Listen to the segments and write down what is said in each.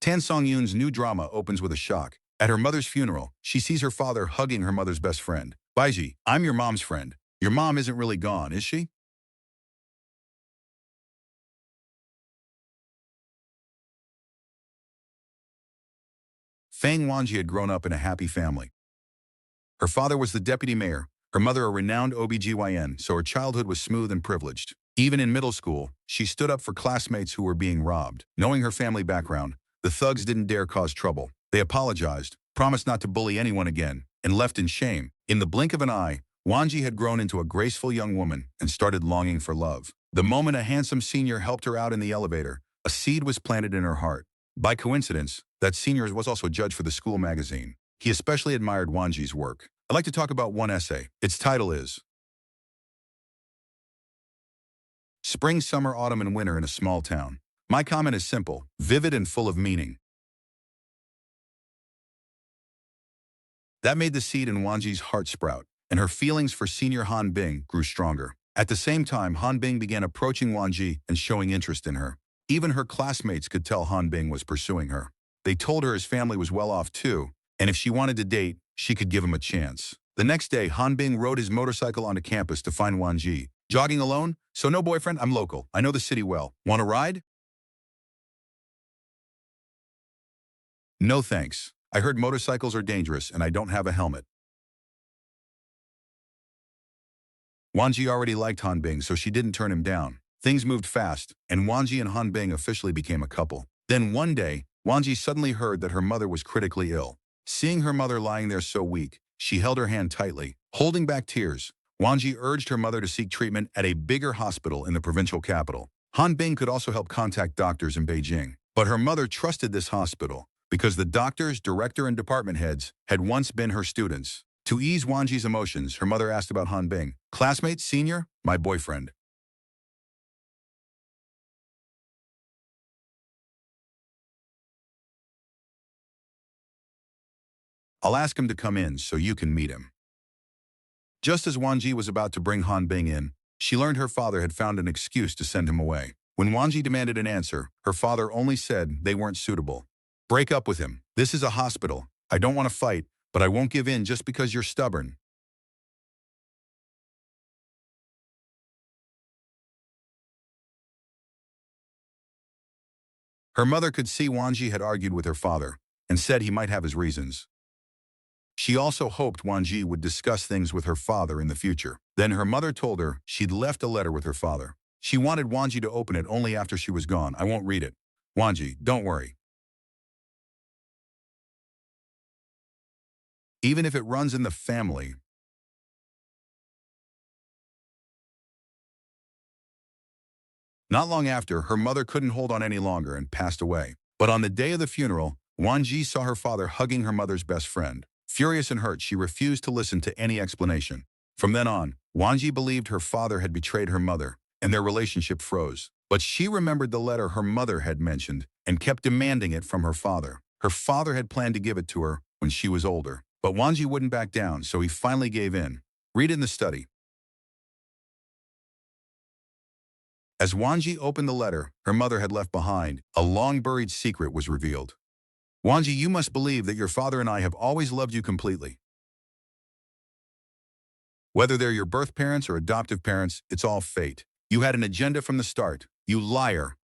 Tan Song-yoon's new drama opens with a shock. At her mother's funeral, she sees her father hugging her mother's best friend. Baiji, I'm your mom's friend. Your mom isn't really gone, is she? Fang Wanji had grown up in a happy family. Her father was the deputy mayor, her mother a renowned OBGYN, so her childhood was smooth and privileged. Even in middle school, she stood up for classmates who were being robbed. Knowing her family background, the thugs didn't dare cause trouble. They apologized, promised not to bully anyone again, and left in shame. In the blink of an eye, Wanji had grown into a graceful young woman and started longing for love. The moment a handsome senior helped her out in the elevator, a seed was planted in her heart. By coincidence, that senior was also a judge for the school magazine. He especially admired Wanji's work. I'd like to talk about one essay. Its title is Spring, Summer, Autumn, and Winter in a Small Town. My comment is simple, vivid, and full of meaning. That made the seed in Wanji's heart sprout, and her feelings for senior Han Bing grew stronger. At the same time, Han Bing began approaching Wanji and showing interest in her. Even her classmates could tell Han Bing was pursuing her. They told her his family was well off too, and if she wanted to date, she could give him a chance. The next day, Han Bing rode his motorcycle onto campus to find Wanji. Jogging alone? So no boyfriend? I'm local. I know the city well. Want a ride? No thanks. I heard motorcycles are dangerous and I don't have a helmet. Wanji already liked Han Bing, so she didn't turn him down. Things moved fast, and Wanji and Han Bing officially became a couple. Then one day, Wanji suddenly heard that her mother was critically ill. Seeing her mother lying there so weak, she held her hand tightly. Holding back tears, Wanji urged her mother to seek treatment at a bigger hospital in the provincial capital. Han Bing could also help contact doctors in Beijing, but her mother trusted this hospital because the doctors, director, and department heads had once been her students. To ease Wanji's emotions, her mother asked about Han Bing. Classmate, senior, my boyfriend. I'll ask him to come in so you can meet him. Just as Wanji was about to bring Han Bing in, she learned her father had found an excuse to send him away. When Wanji demanded an answer, her father only said they weren't suitable. Break up with him. This is a hospital. I don't want to fight, but I won't give in just because you're stubborn. Her mother could see Wanji had argued with her father and said he might have his reasons. She also hoped Wanji would discuss things with her father in the future. Then her mother told her she'd left a letter with her father. She wanted Wanji to open it only after she was gone. I won't read it. Wanji, don't worry. Even if it runs in the family. Not long after, her mother couldn't hold on any longer and passed away. But on the day of the funeral, Wanji saw her father hugging her mother's best friend. Furious and hurt, she refused to listen to any explanation. From then on, Wanji believed her father had betrayed her mother, and their relationship froze. But she remembered the letter her mother had mentioned and kept demanding it from her father. Her father had planned to give it to her when she was older. But Wanji wouldn't back down, so he finally gave in. Read it in the study. As Wanji opened the letter her mother had left behind, a long-buried secret was revealed. Wanji, you must believe that your father and I have always loved you completely. Whether they're your birth parents or adoptive parents, it's all fate. You had an agenda from the start. You liar.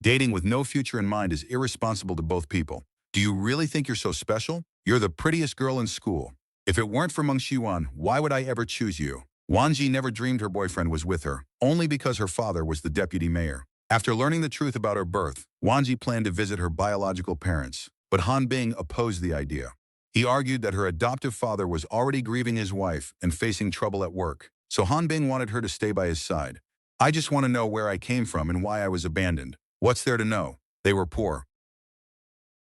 Dating with no future in mind is irresponsible to both people. Do you really think you're so special? You're the prettiest girl in school. If it weren't for Meng Xiwan, why would I ever choose you? Wanji never dreamed her boyfriend was with her, only because her father was the deputy mayor. After learning the truth about her birth, Wanji planned to visit her biological parents, but Han Bing opposed the idea. He argued that her adoptive father was already grieving his wife and facing trouble at work, so Han Bing wanted her to stay by his side. I just want to know where I came from and why I was abandoned. What's there to know? They were poor.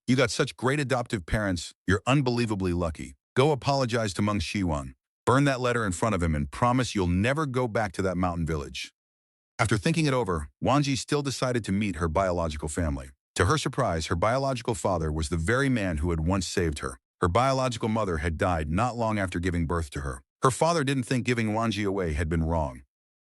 You got such great adoptive parents, you're unbelievably lucky. Go apologize to Meng Xiwan. Burn that letter in front of him and promise you'll never go back to that mountain village. After thinking it over, Wanji still decided to meet her biological family. To her surprise, her biological father was the very man who had once saved her. Her biological mother had died not long after giving birth to her. Her father didn't think giving Wanji away had been wrong.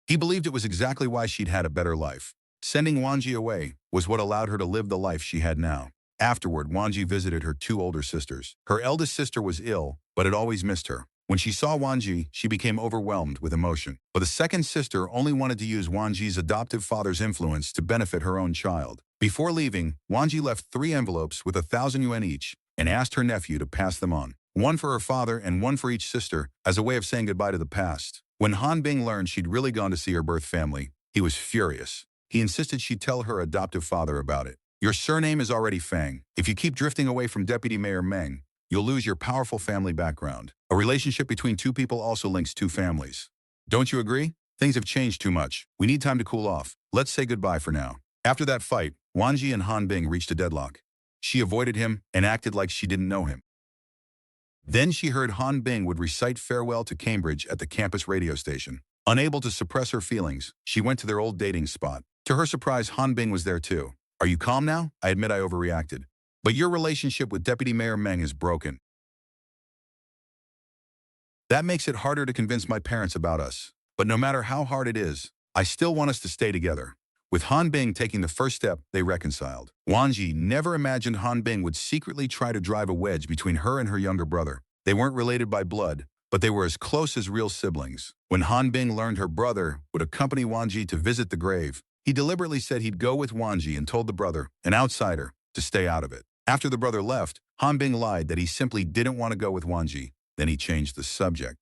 He believed it was exactly why she'd had a better life. Sending Wanji away was what allowed her to live the life she had now. Afterward, Wanji visited her two older sisters. Her eldest sister was ill, but had always missed her. When she saw Wanji, she became overwhelmed with emotion. But the second sister only wanted to use Wanji's adoptive father's influence to benefit her own child. Before leaving, Wanji left 3 envelopes with 1,000 yuan each and asked her nephew to pass them on. One for her father and one for each sister as a way of saying goodbye to the past. When Han Bing learned she'd really gone to see her birth family, he was furious. He insisted she tell her adoptive father about it. Your surname is already Fang. If you keep drifting away from Deputy Mayor Meng, you'll lose your powerful family background. A relationship between two people also links two families. Don't you agree? Things have changed too much. We need time to cool off. Let's say goodbye for now. After that fight, Wanji and Han Bing reached a deadlock. She avoided him and acted like she didn't know him. Then she heard Han Bing would recite farewell to Cambridge at the campus radio station. Unable to suppress her feelings, she went to their old dating spot. To her surprise, Han Bing was there too. Are you calm now? I admit I overreacted. But your relationship with Deputy Mayor Meng is broken. That makes it harder to convince my parents about us. But no matter how hard it is, I still want us to stay together. With Han Bing taking the first step, they reconciled. Wanji never imagined Han Bing would secretly try to drive a wedge between her and her younger brother. They weren't related by blood, but they were as close as real siblings. When Han Bing learned her brother would accompany Wanji to visit the grave, he deliberately said he'd go with Wanji and told the brother, an outsider, to stay out of it. After the brother left, Han Bing lied that he simply didn't want to go with Wanji. Then he changed the subject.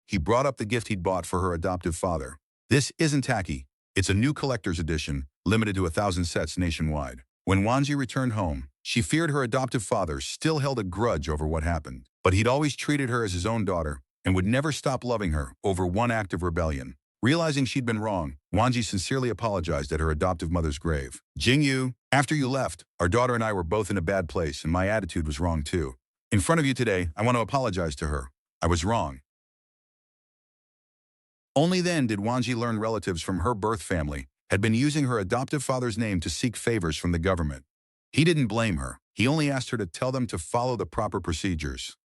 He brought up the gift he'd bought for her adoptive father. This isn't tacky. It's a new collector's edition, limited to 1,000 sets nationwide. When Wanji returned home, she feared her adoptive father still held a grudge over what happened. But he'd always treated her as his own daughter and would never stop loving her over one act of rebellion. Realizing she'd been wrong, Wanji sincerely apologized at her adoptive mother's grave. Jingyu, after you left, our daughter and I were both in a bad place and my attitude was wrong too. In front of you today, I want to apologize to her. I was wrong. Only then did Wanji learn relatives from her birth family had been using her adoptive father's name to seek favors from the government. He didn't blame her. He only asked her to tell them to follow the proper procedures.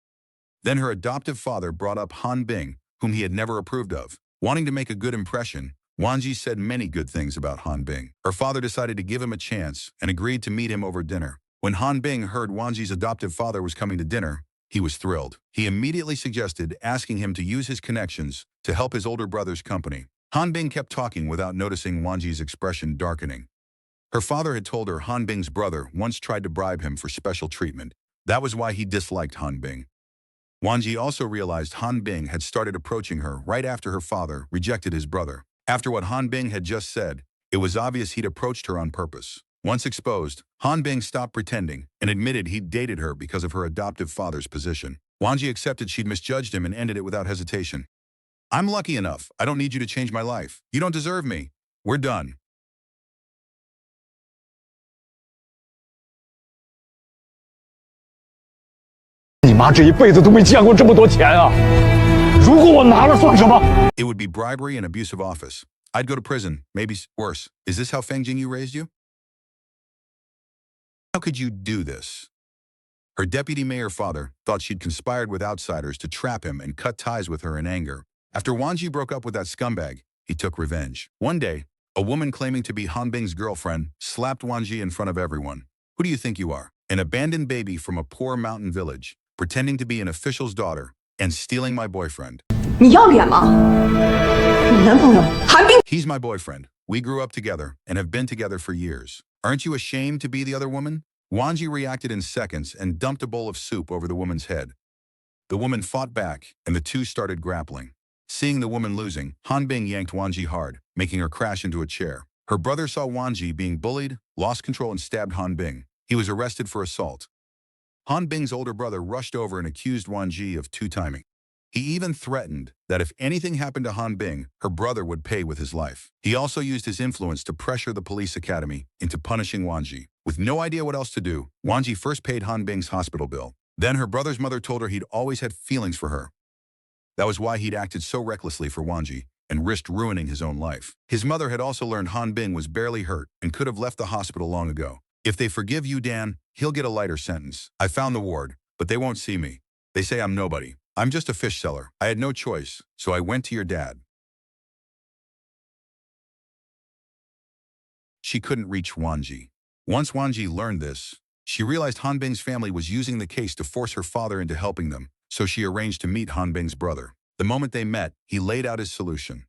Then her adoptive father brought up Han Bing, whom he had never approved of. Wanting to make a good impression, Wanji said many good things about Han Bing. Her father decided to give him a chance and agreed to meet him over dinner. When Han Bing heard Wanji's adoptive father was coming to dinner, he was thrilled. He immediately suggested asking him to use his connections to help his older brother's company. Han Bing kept talking without noticing Wanji's expression darkening. Her father had told her Han Bing's brother once tried to bribe him for special treatment. That was why he disliked Han Bing. Wanji also realized Han Bing had started approaching her right after her father rejected his brother. After what Han Bing had just said, it was obvious he'd approached her on purpose. Once exposed, Han Bing stopped pretending and admitted he'd dated her because of her adoptive father's position. Wanji accepted she'd misjudged him and ended it without hesitation. I'm lucky enough. I don't need you to change my life. You don't deserve me. We're done. 你妈这一辈子都没见过这么多钱啊！如果我拿了算什么？ It would be bribery and abuse of office. I'd go to prison, maybe worse. Is this how Feng Jingyu raised you? How could you do this? Her deputy mayor father thought she'd conspired with outsiders to trap him and cut ties with her in anger. After Wanji broke up with that scumbag, he took revenge. One day, a woman claiming to be Han Bing's girlfriend slapped Wanji in front of everyone. Who do you think you are? An abandoned baby from a poor mountain village, pretending to be an official's daughter and stealing my boyfriend. 你要脸吗？你男朋友韩冰。 He's my boyfriend. We grew up together and have been together for years. Aren't you ashamed to be the other woman? Wanji reacted in seconds and dumped a bowl of soup over the woman's head. The woman fought back, and the two started grappling. Seeing the woman losing, Han Bing yanked Wanji hard, making her crash into a chair. Her brother saw Wanji being bullied, lost control, and stabbed Han Bing. He was arrested for assault. Han Bing's older brother rushed over and accused Wanji of two-timing. He even threatened that if anything happened to Han Bing, her brother would pay with his life. He also used his influence to pressure the police academy into punishing Wanji. With no idea what else to do, Wanji first paid Han Bing's hospital bill. Then her brother's mother told her he'd always had feelings for her. That was why he'd acted so recklessly for Wanji and risked ruining his own life. His mother had also learned Han Bing was barely hurt and could have left the hospital long ago. If they forgive you, Dan, he'll get a lighter sentence. I found the ward, but they won't see me. They say I'm nobody. I'm just a fish seller. I had no choice, so I went to your dad. she couldn't reach Wanji. Once Wanji learned this, she realized Hanbing's family was using the case to force her father into helping them, so she arranged to meet Hanbing's brother. The moment they met, he laid out his solution.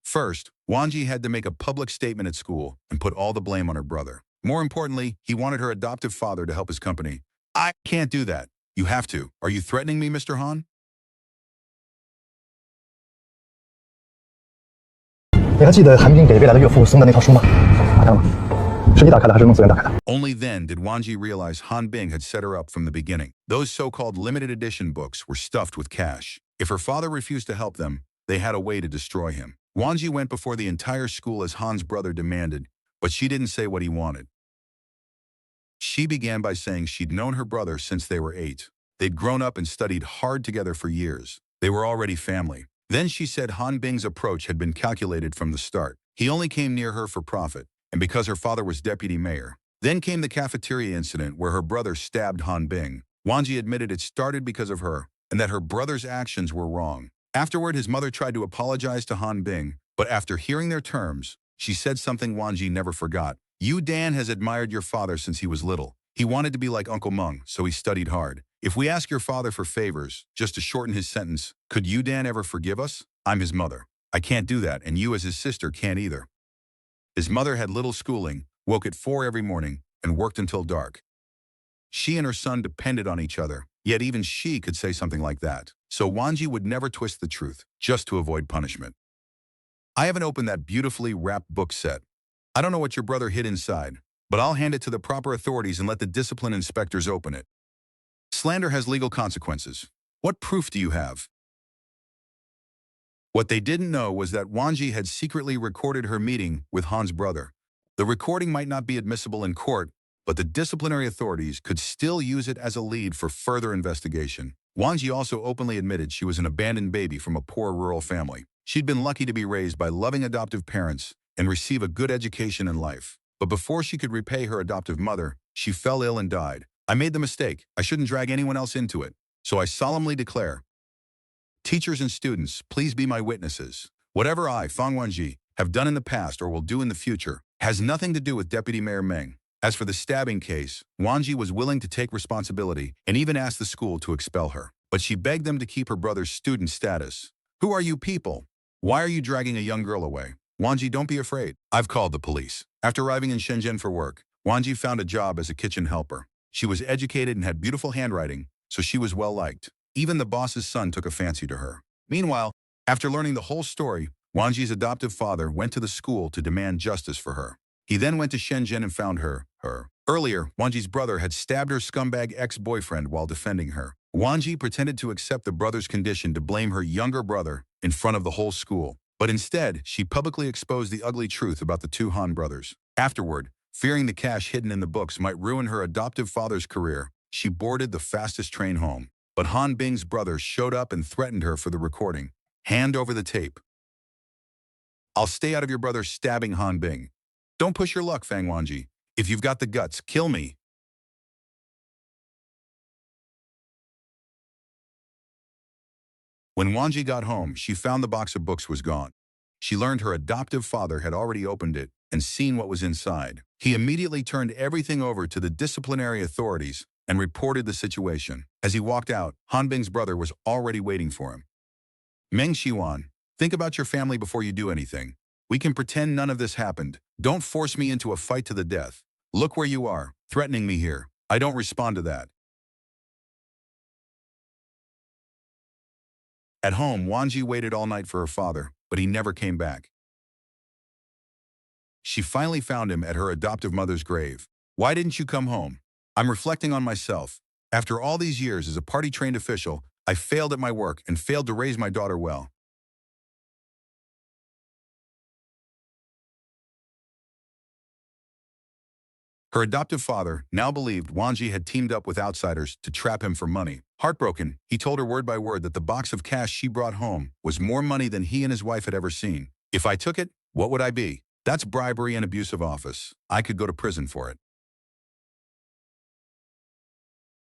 First, Wanji had to make a public statement at school and put all the blame on her brother. More importantly, he wanted her adoptive father to help his company. I can't do that. You have to. Are you threatening me, Mr. Han? 你还记得韩冰给未来的岳父送的那套书吗？拿上了，是你打开的还是弄资源打开的？ Only then did Wanji realize Han Bing had set her up from the beginning. Those so-called limited edition books were stuffed with cash. If her father refused to help them, they had a way to destroy him. Wanji went before the entire school as Han's brother demanded, but she didn't say what he wanted. She began by saying she'd known her brother since they were 8. They'd grown up and studied hard together for years. They were already family. Then she said Han Bing's approach had been calculated from the start. He only came near her for profit, and because her father was deputy mayor. Then came the cafeteria incident where her brother stabbed Han Bing. Wanji admitted it started because of her, and that her brother's actions were wrong. Afterward, his mother tried to apologize to Han Bing, but after hearing their terms, she said something Wanji never forgot. Yu Dan has admired your father since he was little. He wanted to be like Uncle Meng, so he studied hard. If we ask your father for favors, just to shorten his sentence, could Yu Dan ever forgive us? I'm his mother. I can't do that, and you as his sister can't either. His mother had little schooling, woke at 4 every morning, and worked until dark. She and her son depended on each other, yet even she could say something like that. So Wanji would never twist the truth, just to avoid punishment. I haven't opened that beautifully wrapped book set. I don't know what your brother hid inside, but I'll hand it to the proper authorities and let the discipline inspectors open it. Slander has legal consequences. What proof do you have? What they didn't know was that Wanji had secretly recorded her meeting with Han's brother. The recording might not be admissible in court, but the disciplinary authorities could still use it as a lead for further investigation. Wanji also openly admitted she was an abandoned baby from a poor rural family. She'd been lucky to be raised by loving adoptive parents and receive a good education in life. But before she could repay her adoptive mother, she fell ill and died. I made the mistake. I shouldn't drag anyone else into it. So I solemnly declare, teachers and students, please be my witnesses. Whatever I, Fang Wanji, have done in the past or will do in the future has nothing to do with Deputy Mayor Meng. As for the stabbing case, Wanji was willing to take responsibility and even asked the school to expel her. But she begged them to keep her brother's student status. Who are you people? Why are you dragging a young girl away? Wanji, don't be afraid. I've called the police. After arriving in Shenzhen for work, Wanji found a job as a kitchen helper. She was educated and had beautiful handwriting, so she was well liked. Even the boss's son took a fancy to her. Meanwhile, after learning the whole story, Wanji's adoptive father went to the school to demand justice for her. He then went to Shenzhen and found her. Earlier, Wanji's brother had stabbed her scumbag ex-boyfriend while defending her. Wanji pretended to accept the brother's condition to blame her younger brother in front of the whole school. But instead, she publicly exposed the ugly truth about the 2 Han brothers. Afterward, fearing the cash hidden in the books might ruin her adoptive father's career, she boarded the fastest train home. But Han Bing's brother showed up and threatened her for the recording. Hand over the tape. I'll stay out of your brother stabbing Han Bing. Don't push your luck, Fang Wanji. If you've got the guts, kill me. When Wanji got home, she found the box of books was gone. She learned her adoptive father had already opened it and seen what was inside. He immediately turned everything over to the disciplinary authorities and reported the situation. As he walked out, Han Bing's brother was already waiting for him. Meng Xiwan, think about your family before you do anything. We can pretend none of this happened. Don't force me into a fight to the death. Look where you are, threatening me here. I don't respond to that. At home, Wanji waited all night for her father, but he never came back. She finally found him at her adoptive mother's grave. Why didn't you come home? I'm reflecting on myself. After all these years as a party-trained official, I failed at my work and failed to raise my daughter well. Her adoptive father now believed Wanji had teamed up with outsiders to trap him for money. Heartbroken, he told her word by word that the box of cash she brought home was more money than he and his wife had ever seen. If I took it, what would I be? That's bribery and abuse of office. I could go to prison for it.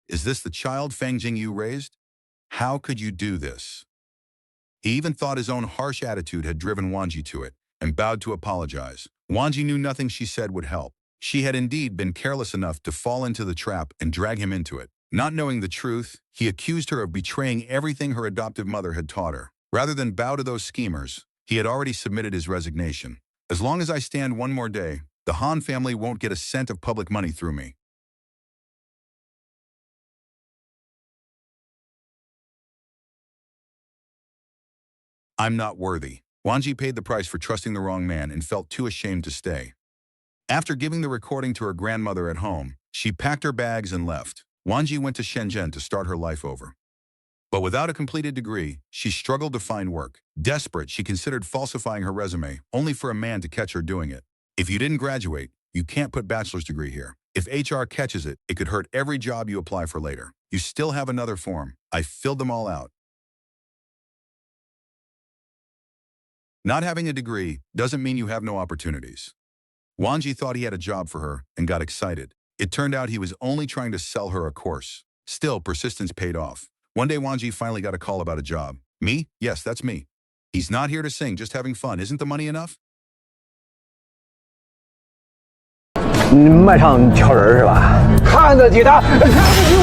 Is this the child Fang Jingyu raised? How could you do this? He even thought his own harsh attitude had driven Wanji to it. and bowed to apologize. Wang Ji knew nothing she said would help. She had indeed been careless enough to fall into the trap and drag him into it. Not knowing the truth, he accused her of betraying everything her adoptive mother had taught her. Rather than bow to those schemers, he had already submitted his resignation. As long as I stand one more day, the Han family won't get a cent of public money through me. I'm not worthy. Wang Ji paid the price for trusting the wrong man and felt too ashamed to stay. After giving the recording to her grandmother at home, she packed her bags and left. Wang Ji went to Shenzhen to start her life over. But without a completed degree, she struggled to find work. Desperate, she considered falsifying her resume, only for a man to catch her doing it. If you didn't graduate, you can't put bachelor's degree here. If HR catches it, it could hurt every job you apply for later. You still have another form. I filled them all out. Not having a degree doesn't mean you have no opportunities. Wang Ji thought he had a job for her and got excited. It turned out he was only trying to sell her a course. Still, persistence paid off. One day, Wang Ji finally got a call about a job. Me? Yes, that's me. He's not here to sing, just having fun. Isn't the money enough? 你卖唱跳人是吧？看得起他，看不起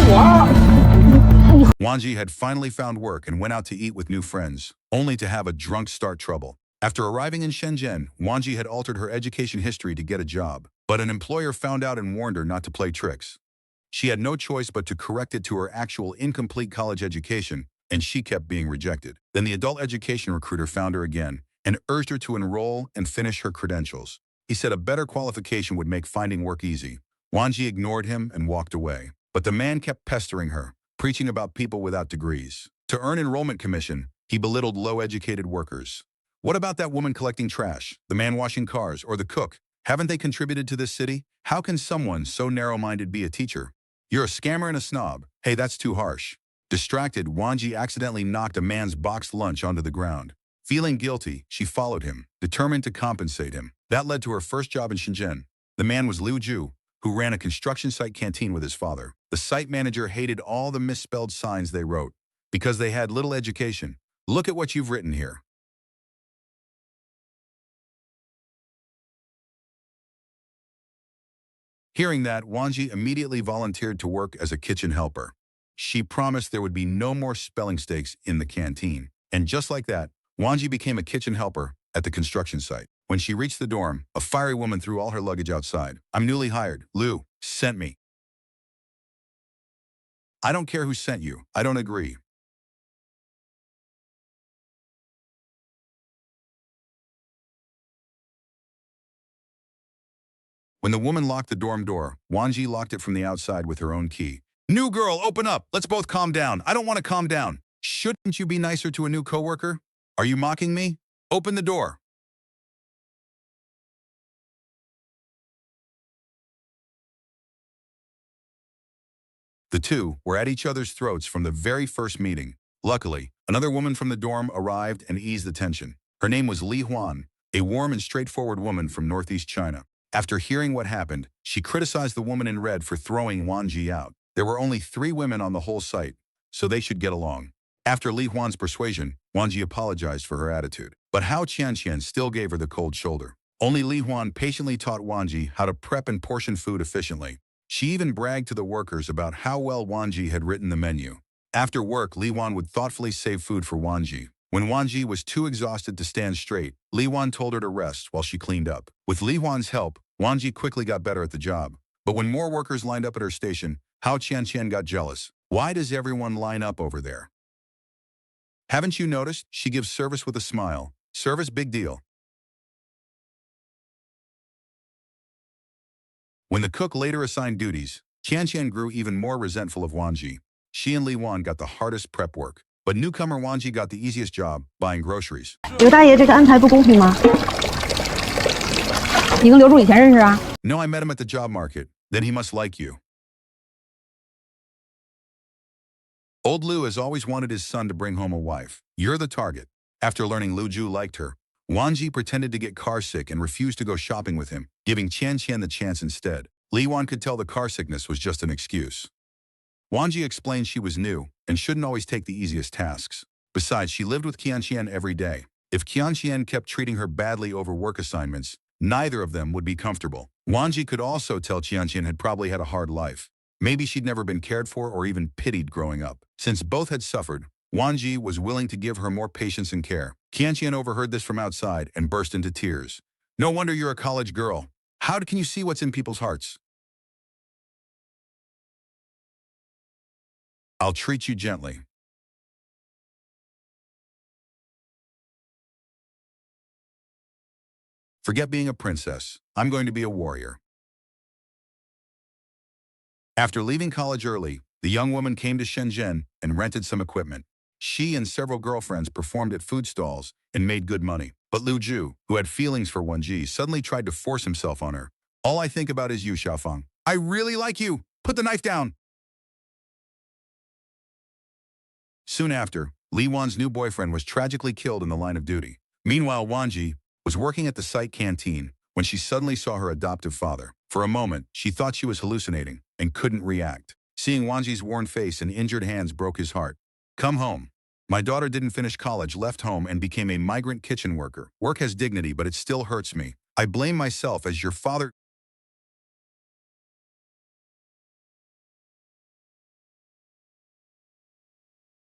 我。 Wang Ji had finally found work and went out to eat with new friends, only to have a drunk start trouble. After arriving in Shenzhen, Wang Ji had altered her education history to get a job, but an employer found out and warned her not to play tricks. She had no choice but to correct it to her actual incomplete college education, and she kept being rejected. Then the adult education recruiter found her again and urged her to enroll and finish her credentials. He said a better qualification would make finding work easy. Wang Ji ignored him and walked away. But the man kept pestering her, preaching about people without degrees. To earn enrollment commission, he belittled low-educated workers. What about that woman collecting trash, the man washing cars, or the cook? Haven't they contributed to this city? How can someone so narrow-minded be a teacher? You're a scammer and a snob. Hey, that's too harsh. Distracted, Wang Ji accidentally knocked a man's boxed lunch onto the ground. Feeling guilty, she followed him, determined to compensate him. That led to her first job in Shenzhen. The man was Liu Ju, who ran a construction site canteen with his father. The site manager hated all the misspelled signs they wrote because they had little education. Look at what you've written here. Hearing that, Wang Ji immediately volunteered to work as a kitchen helper. She promised there would be no more spelling mistakes in the canteen. And just like that, Wang Ji became a kitchen helper at the construction site. When she reached the dorm, a fiery woman threw all her luggage outside. I'm newly hired. Liu sent me. I don't care who sent you. I don't agree. When the woman locked the dorm door, Wang Ji locked it from the outside with her own key. New girl, open up. Let's both calm down. I don't want to calm down. Shouldn't you be nicer to a new coworker? Are you mocking me? Open the door. The two were at each other's throats from the very first meeting. Luckily, another woman from the dorm arrived and eased the tension. Her name was Li Huan, a warm and straightforward woman from northeast China. After hearing what happened, she criticized the woman in red for throwing Wang Ji out. There were only 3 women on the whole site, so they should get along. After Li Huan's persuasion, Wang Ji apologized for her attitude. But Hao Qianqian still gave her the cold shoulder. Only Li Huan patiently taught Wang Ji how to prep and portion food efficiently. She even bragged to the workers about how well Wang Ji had written the menu. After work, Li Huan would thoughtfully save food for Wang Ji. When Wang Ji was too exhausted to stand straight, Li Huan told her to rest while she cleaned up. With Li Huan's help, Wang Ji quickly got better at the job. But when more workers lined up at her station, Hao Qianqian got jealous. Why does everyone line up over there? Haven't you noticed? She gives service with a smile. Service, big deal. When the cook later assigned duties, Qianqian grew even more resentful of Wang Ji. She and Li Huan got the hardest prep work. But newcomer Wang Ji got the easiest job, buying groceries. 刘大爷，这个安排不公平吗？你跟刘柱以前认识啊？ No, I met him at the job market. Then he must like you. Old Liu has always wanted his son to bring home a wife. You're the target. After learning Liu Ju liked her, Wang Ji pretended to get car sick and refused to go shopping with him, giving Qianqian the chance instead. Li Huan could tell the car sickness was just an excuse. Wang Ji explained she was new and shouldn't always take the easiest tasks. Besides, she lived with Qianqian every day. If Qianqian kept treating her badly over work assignments, neither of them would be comfortable. Wanji could also tell Qianqian had probably had a hard life. Maybe she'd never been cared for or even pitied growing up. Since both had suffered, Wanji was willing to give her more patience and care. Qianqian overheard this from outside and burst into tears. No wonder you're a college girl. How can you see what's in people's hearts? I'll treat you gently. Forget being a princess. I'm going to be a warrior. After leaving college early, the young woman came to Shenzhen and rented some equipment. She and several girlfriends performed at food stalls and made good money. But Lu Ju, who had feelings for Wenji, suddenly tried to force himself on her. All I think about is you, Xiaofeng. I really like you. Put the knife down. Soon after, Li Wan's new boyfriend was tragically killed in the line of duty. Meanwhile, Wanji was working at the site canteen when she suddenly saw her adoptive father. For a moment, she thought she was hallucinating and couldn't react. Seeing Wanji's worn face and injured hands broke his heart. Come home. My daughter didn't finish college, left home, and became a migrant kitchen worker. Work has dignity, but it still hurts me. I blame myself as your father.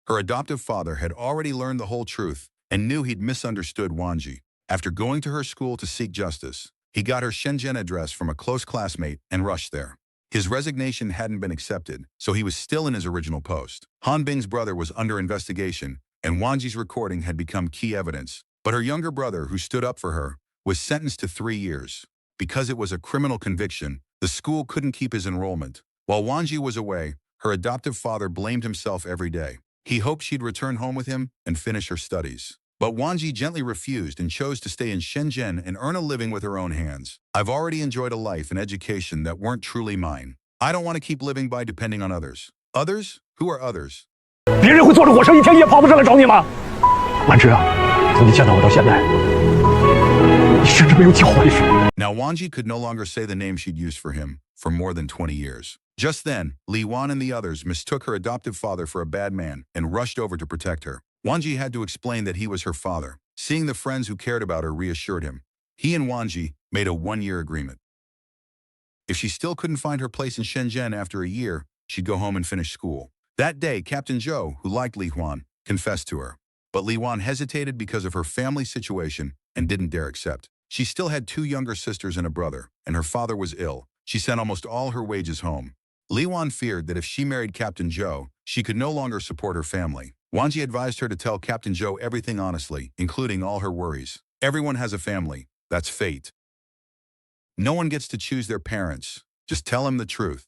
Her adoptive father had already learned the whole truth and knew he'd misunderstood Wanji. After going to her school to seek justice, he got her Shenzhen address from a close classmate and rushed there. His resignation hadn't been accepted, so he was still in his original post. Han Bing's brother was under investigation, and Wanji's recording had become key evidence. But her younger brother, who stood up for her, was sentenced to 3 years. Because it was a criminal conviction, the school couldn't keep his enrollment. While Wanji was away, her adoptive father blamed himself every day. He hoped she'd return home with him and finish her studies. But Wanji gently refused and chose to stay in Shenzhen and earn a living with her own hands. I've already enjoyed a life and education that weren't truly mine. I don't want to keep living by depending on others. Others? Who are others? 别人会坐着火车一天也跑不上来找你吗？万之啊，从你见到我到现在，你甚至没有叫我一声。Now Wanji could no longer say the name she'd used for him for more than 20 years. Just then, Li Wan and the others mistook her adoptive father for a bad man and rushed over to protect her. Wanji had to explain that he was her father. Seeing the friends who cared about her reassured him. He and Wanji made a 1-year agreement. If she still couldn't find her place in Shenzhen after a year, she'd go home and finish school. That day, Captain Zhou, who liked Li Huan, confessed to her. But Li Huan hesitated because of her family situation and didn't dare accept. She still had 2 younger sisters and a brother, and her father was ill. She sent almost all her wages home. Li Huan feared that if she married Captain Zhou, she could no longer support her family. Wanji advised her to tell Captain Zhou everything honestly, including all her worries. Everyone has a family. That's fate. No one gets to choose their parents. Just tell them the truth.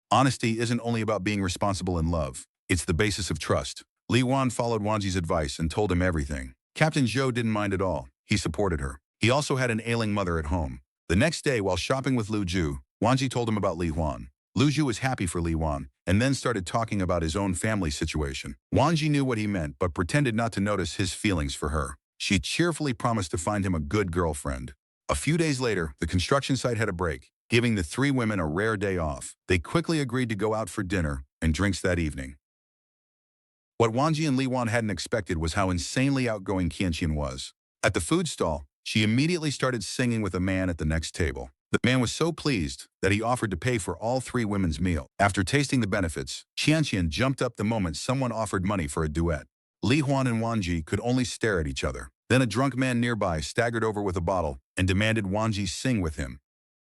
Honesty isn't only about being responsible in love. It's the basis of trust. Li Huan followed Wanji's advice and told him everything. Captain Zhou didn't mind at all. He supported her. He also had an ailing mother at home. The next day, while shopping with Lu Ju, Wanji told him about Li Huan. Lu Ju was happy for Li Huan and then started talking about his own family situation. Wanji knew what he meant but pretended not to notice his feelings for her. She cheerfully promised to find him a good girlfriend. A few days later, the construction site had a break, giving the 3 women a rare day off. They quickly agreed to go out for dinner and drinks that evening. What Wanji and Li Huan hadn't expected was how insanely outgoing Qianqian was. At the food stall, she immediately started singing with a man at the next table. The man was so pleased that he offered to pay for all 3 women's meal. After tasting the benefits, Qianqian jumped up the moment someone offered money for a duet. Li Huan and Wanji could only stare at each other. Then a drunk man nearby staggered over with a bottle and demanded Wanji sing with him.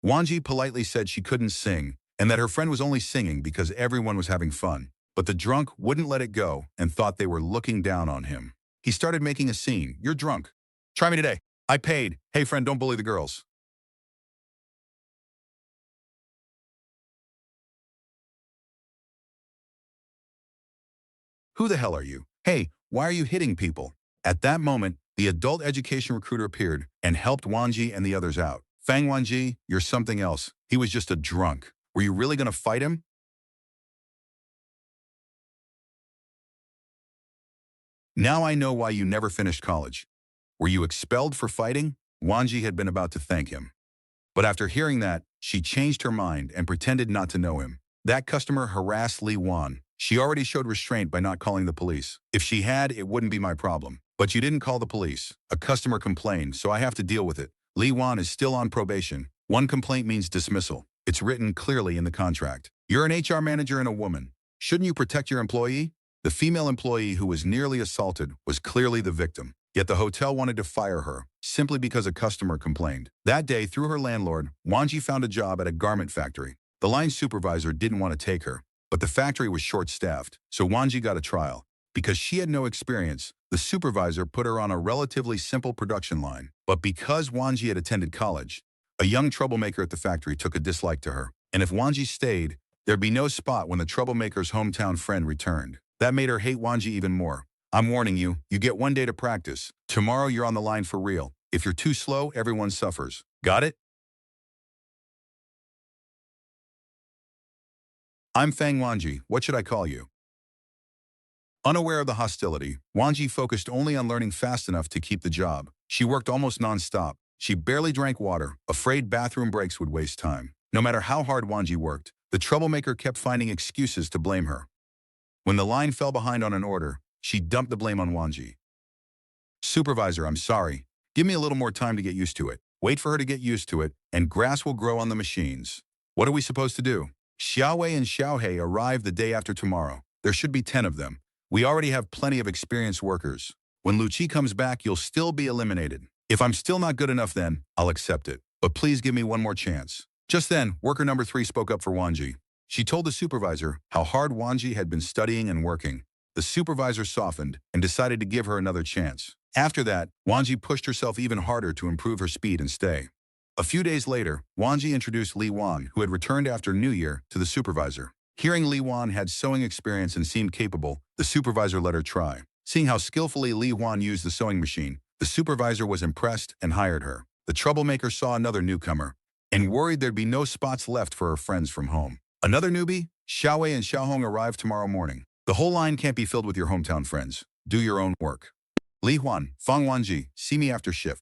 Wanji politely said she couldn't sing and that her friend was only singing because everyone was having fun. But the drunk wouldn't let it go and thought they were looking down on him. He started making a scene. You're drunk. Try me today. I paid. Hey friend, don't bully the girls. Who the hell are you? Hey, why are you hitting people? At that moment, the adult education recruiter appeared and helped Wanji and the others out. Fang Wanji, you're something else. He was just a drunk. Were you really going to fight him? Now I know why you never finished college. Were you expelled for fighting? Wanji had been about to thank him. But after hearing that, she changed her mind and pretended not to know him. That customer harassed Li Wan. She already showed restraint by not calling the police. If she had, it wouldn't be my problem. But you didn't call the police. A customer complained, so I have to deal with it. Li Wan is still on probation. One complaint means dismissal. It's written clearly in the contract. You're an HR manager and a woman. Shouldn't you protect your employee? The female employee who was nearly assaulted was clearly the victim. Yet the hotel wanted to fire her, simply because a customer complained. That day, through her landlord, Wanji found a job at a garment factory. The line supervisor didn't want to take her, but the factory was short-staffed, so Wanji got a trial. Because she had no experience, the supervisor put her on a relatively simple production line. But because Wanji had attended college, a young troublemaker at the factory took a dislike to her. And if Wanji stayed, there'd be no spot when the troublemaker's hometown friend returned. That made her hate Wanji even more. I'm warning you, you get 1 day to practice. Tomorrow you're on the line for real. If you're too slow, everyone suffers. Got it? I'm Fang Wanji. What should I call you? Unaware of the hostility, Wanji focused only on learning fast enough to keep the job. She worked almost non-stop. She barely drank water, afraid bathroom breaks would waste time. No matter how hard Wanji worked, the troublemaker kept finding excuses to blame her. When the line fell behind on an order, she dumped the blame on Wanji. Supervisor, I'm sorry. Give me a little more time to get used to it. Wait for her to get used to it, and grass will grow on the machines. What are we supposed to do? Xiaowei and Xiaohei arrive the day after tomorrow. There should be 10 of them. We already have plenty of experienced workers. When Luchi comes back, you'll still be eliminated. If I'm still not good enough then, I'll accept it. But please give me one more chance. Just then, worker number 3 spoke up for Wanji. She told the supervisor how hard Wanji had been studying and working. The supervisor softened and decided to give her another chance. After that, Wanji pushed herself even harder to improve her speed and stay. A few days later, Wanji introduced Li Wan, who had returned after New Year, to the supervisor. Hearing Li Wan had sewing experience and seemed capable, the supervisor let her try. Seeing how skillfully Li Wan used the sewing machine, the supervisor was impressed and hired her. The troublemaker saw another newcomer and worried there'd be no spots left for her friends from home. Another newbie? Xiaowei and Xiaohong arrive tomorrow morning. The whole line can't be filled with your hometown friends. Do your own work. Li Huan, Fang Wanji, see me after shift.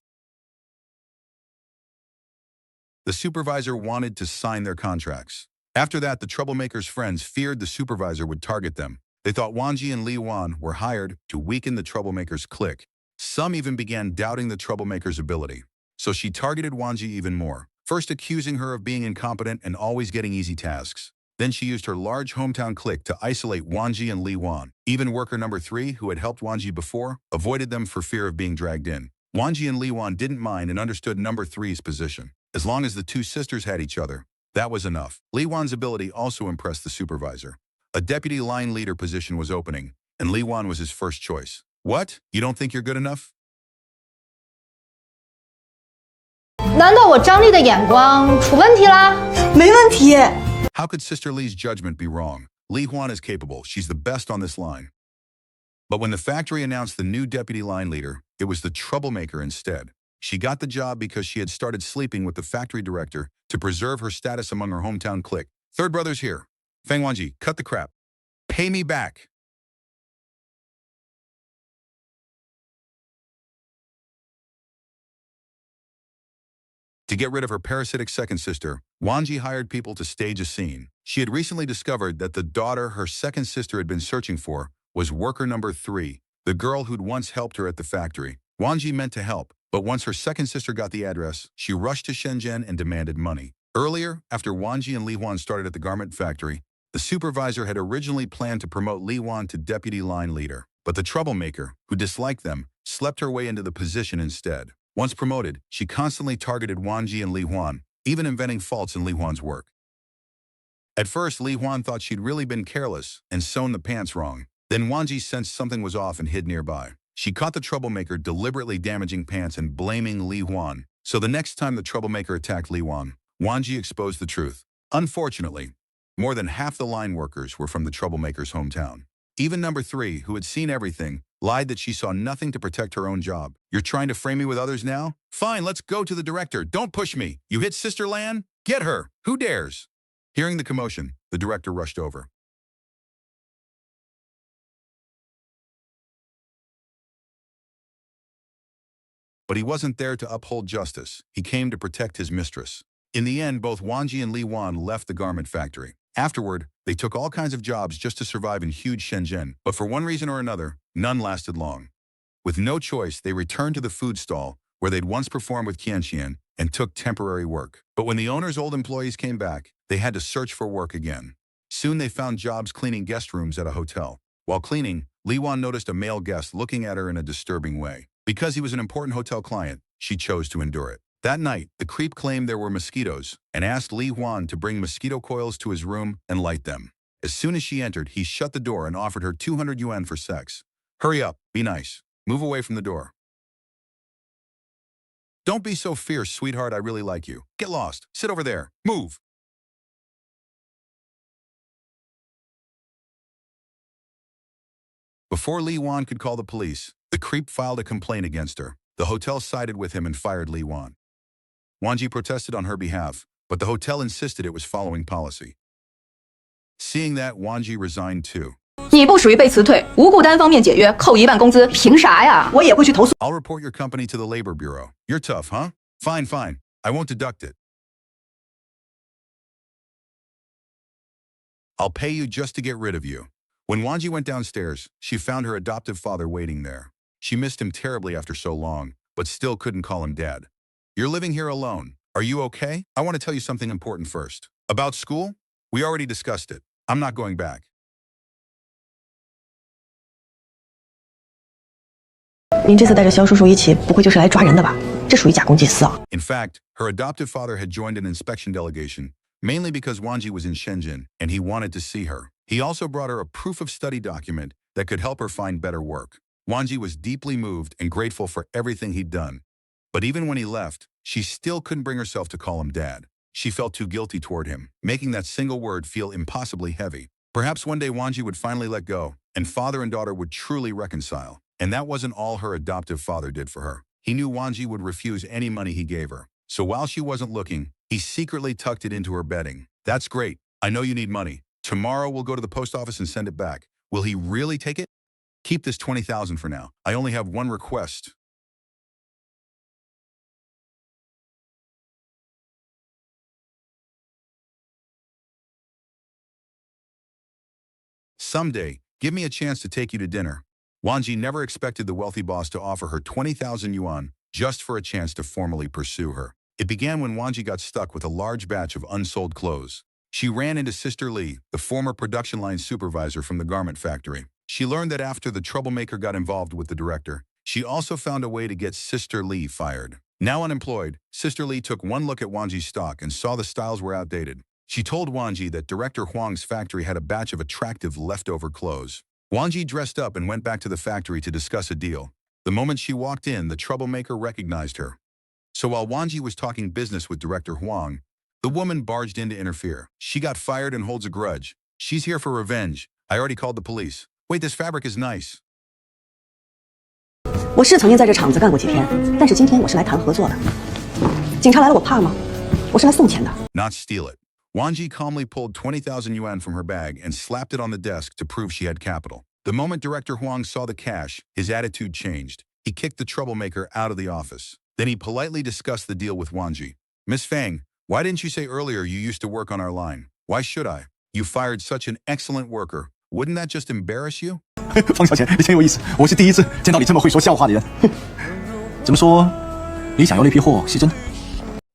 The supervisor wanted to sign their contracts. After that, the troublemaker's friends feared the supervisor would target them. They thought Wanji and Li Wan were hired to weaken the troublemaker's clique. Some even began doubting the troublemaker's ability. So she targeted Wanji even more, first accusing her of being incompetent and always getting easy tasks. Then she used her large hometown clique to isolate Wanji and Li Wan. Even worker number 3, who had helped Wanji before, avoided them for fear of being dragged in. Wanji and Li Wan didn't mind and understood number 3's position. As long as the two sisters had each other, that was enough. Li Wan's ability also impressed the supervisor. A deputy line leader position was opening, and Li Wan was his first choice. What? You don't think you're good enough? 难道我张力的眼光出问题啦？没问题。How could Sister Li's judgment be wrong? Li Huan is capable. She's the best on this line. But when the factory announced the new deputy line leader, it was the troublemaker instead. She got the job because she had started sleeping with the factory director to preserve her status among her hometown clique. Third brother's here. Fang Wanji, cut the crap. Pay me back. To get rid of her parasitic second sister, Wanji hired people to stage a scene. She had recently discovered that the daughter her second sister had been searching for was worker number 3, the girl who'd once helped her at the factory. Wanji meant to help, but once her second sister got the address, she rushed to Shenzhen and demanded money. Earlier, after Wanji and Li Huan started at the garment factory, the supervisor had originally planned to promote Li Huan to deputy line leader. But the troublemaker, who disliked them, slept her way into the position instead. Once promoted, she constantly targeted Wanji and Li Huan, even inventing faults in Li Huan's work. At first, Li Huan thought she'd really been careless and sewn the pants wrong. Then Wanji sensed something was off and hid nearby. She caught the troublemaker deliberately damaging pants and blaming Li Huan. So the next time the troublemaker attacked Li Huan, Wanji exposed the truth. Unfortunately, more than half the line workers were from the troublemaker's hometown. Even number 3, who had seen everything, lied that she saw nothing to protect her own job. You're trying to frame me with others now? Fine, let's go to the director. Don't push me. You hit Sister Lan? Get her. Who dares? Hearing the commotion, the director rushed over. But he wasn't there to uphold justice. He came to protect his mistress. In the end, both Wanji and Li Wan left the garment factory. Afterward, they took all kinds of jobs just to survive in huge Shenzhen. But for one reason or another, none lasted long. With no choice, they returned to the food stall where they'd once performed with Qianqian and took temporary work. But when the owner's old employees came back, they had to search for work again. Soon they found jobs cleaning guest rooms at a hotel. While cleaning, Li Wan noticed a male guest looking at her in a disturbing way. Because he was an important hotel client, she chose to endure it. That night, the creep claimed there were mosquitoes and asked Li Huan to bring mosquito coils to his room and light them. As soon as she entered, he shut the door and offered her 200 yuan for sex. Hurry up, be nice. Move away from the door. Don't be so fierce, sweetheart, I really like you. Get lost. Sit over there. Move. Before Li Wan could call the police, the creep filed a complaint against her. The hotel sided with him and fired Li Wan. Wanji protested on her behalf, but the hotel insisted it was following policy. Seeing that, Wanji resigned too. 你不属于被辞退，无故单方面解约，扣1万工资，凭啥呀？我也会去投诉。I'll report your company to the labor bureau. You're tough, huh? Fine, fine. I won't deduct it. I'll pay you just to get rid of you. When Wanji went downstairs, she found her adoptive father waiting there. She missed him terribly after so long, but still couldn't call him dad. You're living here alone. Are you okay? I want to tell you something important first. About school? We already discussed it. I'm not going back. 您这次带着肖叔叔一起，不会就是来抓人的吧？这属于假公济私啊！ In fact, her adoptive father had joined an inspection delegation, mainly because Wanji was in Shenzhen and he wanted to see her. He also brought her a proof of study document that could help her find better work. Wanji was deeply moved and grateful for everything he'd done. But even when he left, she still couldn't bring herself to call him dad. She felt too guilty toward him, making that single word feel impossibly heavy. Perhaps one day Wanji would finally let go, and father and daughter would truly reconcile. And that wasn't all her adoptive father did for her. He knew Wanji would refuse any money he gave her. So while she wasn't looking, he secretly tucked it into her bedding. That's great. I know you need money. Tomorrow we'll go to the post office and send it back. Will he really take it? Keep this 20,000 for now. I only have one request. Someday, give me a chance to take you to dinner. Wanji never expected the wealthy boss to offer her 20,000 yuan just for a chance to formally pursue her. It began when Wanji got stuck with a large batch of unsold clothes. She ran into Sister Li, the former production line supervisor from the garment factory. She learned that after the troublemaker got involved with the director, she also found a way to get Sister Li fired. Now unemployed, Sister Li took one look at Wanji's stock and saw the styles were outdated. She told Wanji that Director Huang's factory had a batch of attractive leftover clothes. Wanji dressed up and went back to the factory to discuss a deal. The moment she walked in, the troublemaker recognized her. So while Wanji was talking business with Director Huang, the woman barged in to interfere. She got fired and holds a grudge. She's here for revenge. I already called the police. Wait, this fabric is nice. 我是曾经在这厂子干过几天，但是今天我是来谈合作的。警察来了，我怕吗？我是来送钱的。Not steal it. Wanji calmly pulled 20,000 yuan from her bag and slapped it on the desk to prove she had capital. The moment Director Huang saw the cash, his attitude changed. He kicked the troublemaker out of the office. Then he politely discussed the deal with Wanji. Miss Fang, why didn't you say earlier you used to work on our line? Why should I? You fired such an excellent worker. Wouldn't that just embarrass you? 方小姐，你真有意思，我是第一次见到你这么会说笑话的人。怎么说？你想要那批货是真的？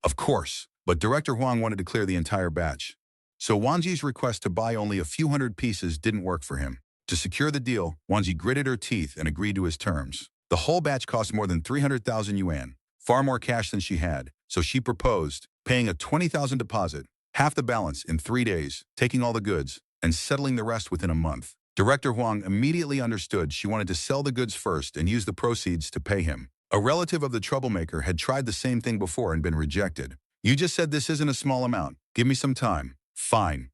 Of course, but Director Huang wanted to clear the entire batch. So Wanji's request to buy only a few hundred pieces didn't work for him. To secure the deal, Wanji gritted her teeth and agreed to his terms. The whole batch cost more than 300,000 yuan, far more cash than she had, so she proposed, paying a 20,000 deposit, half the balance in 3 days, taking all the goods, and settling the rest within a month. Director Huang immediately understood she wanted to sell the goods first and use the proceeds to pay him. A relative of the troublemaker had tried the same thing before and been rejected. You just said this isn't a small amount. Give me some time. Fine.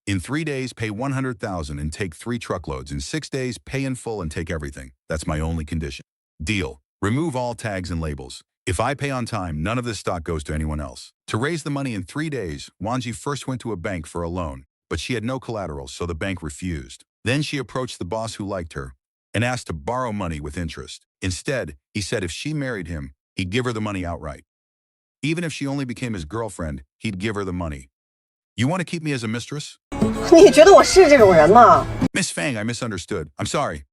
In 3 days, pay 100,000 and take 3 truckloads. In 6 days, pay in full and take everything. That's my only condition. Deal. Remove all tags and labels. If I pay on time, none of this stock goes to anyone else. To raise the money in 3 days, Wanji first went to a bank for a loan, but she had no collateral, so the bank refused. Then she approached the boss who liked her and asked to borrow money with interest. Instead, he said if she married him, he'd give her the money outright. Even if she only became his girlfriend, he'd give her the money. You want to keep me as a mistress? 你觉得我是这种人吗？ Miss Fang, I misunderstood. I'm sorry.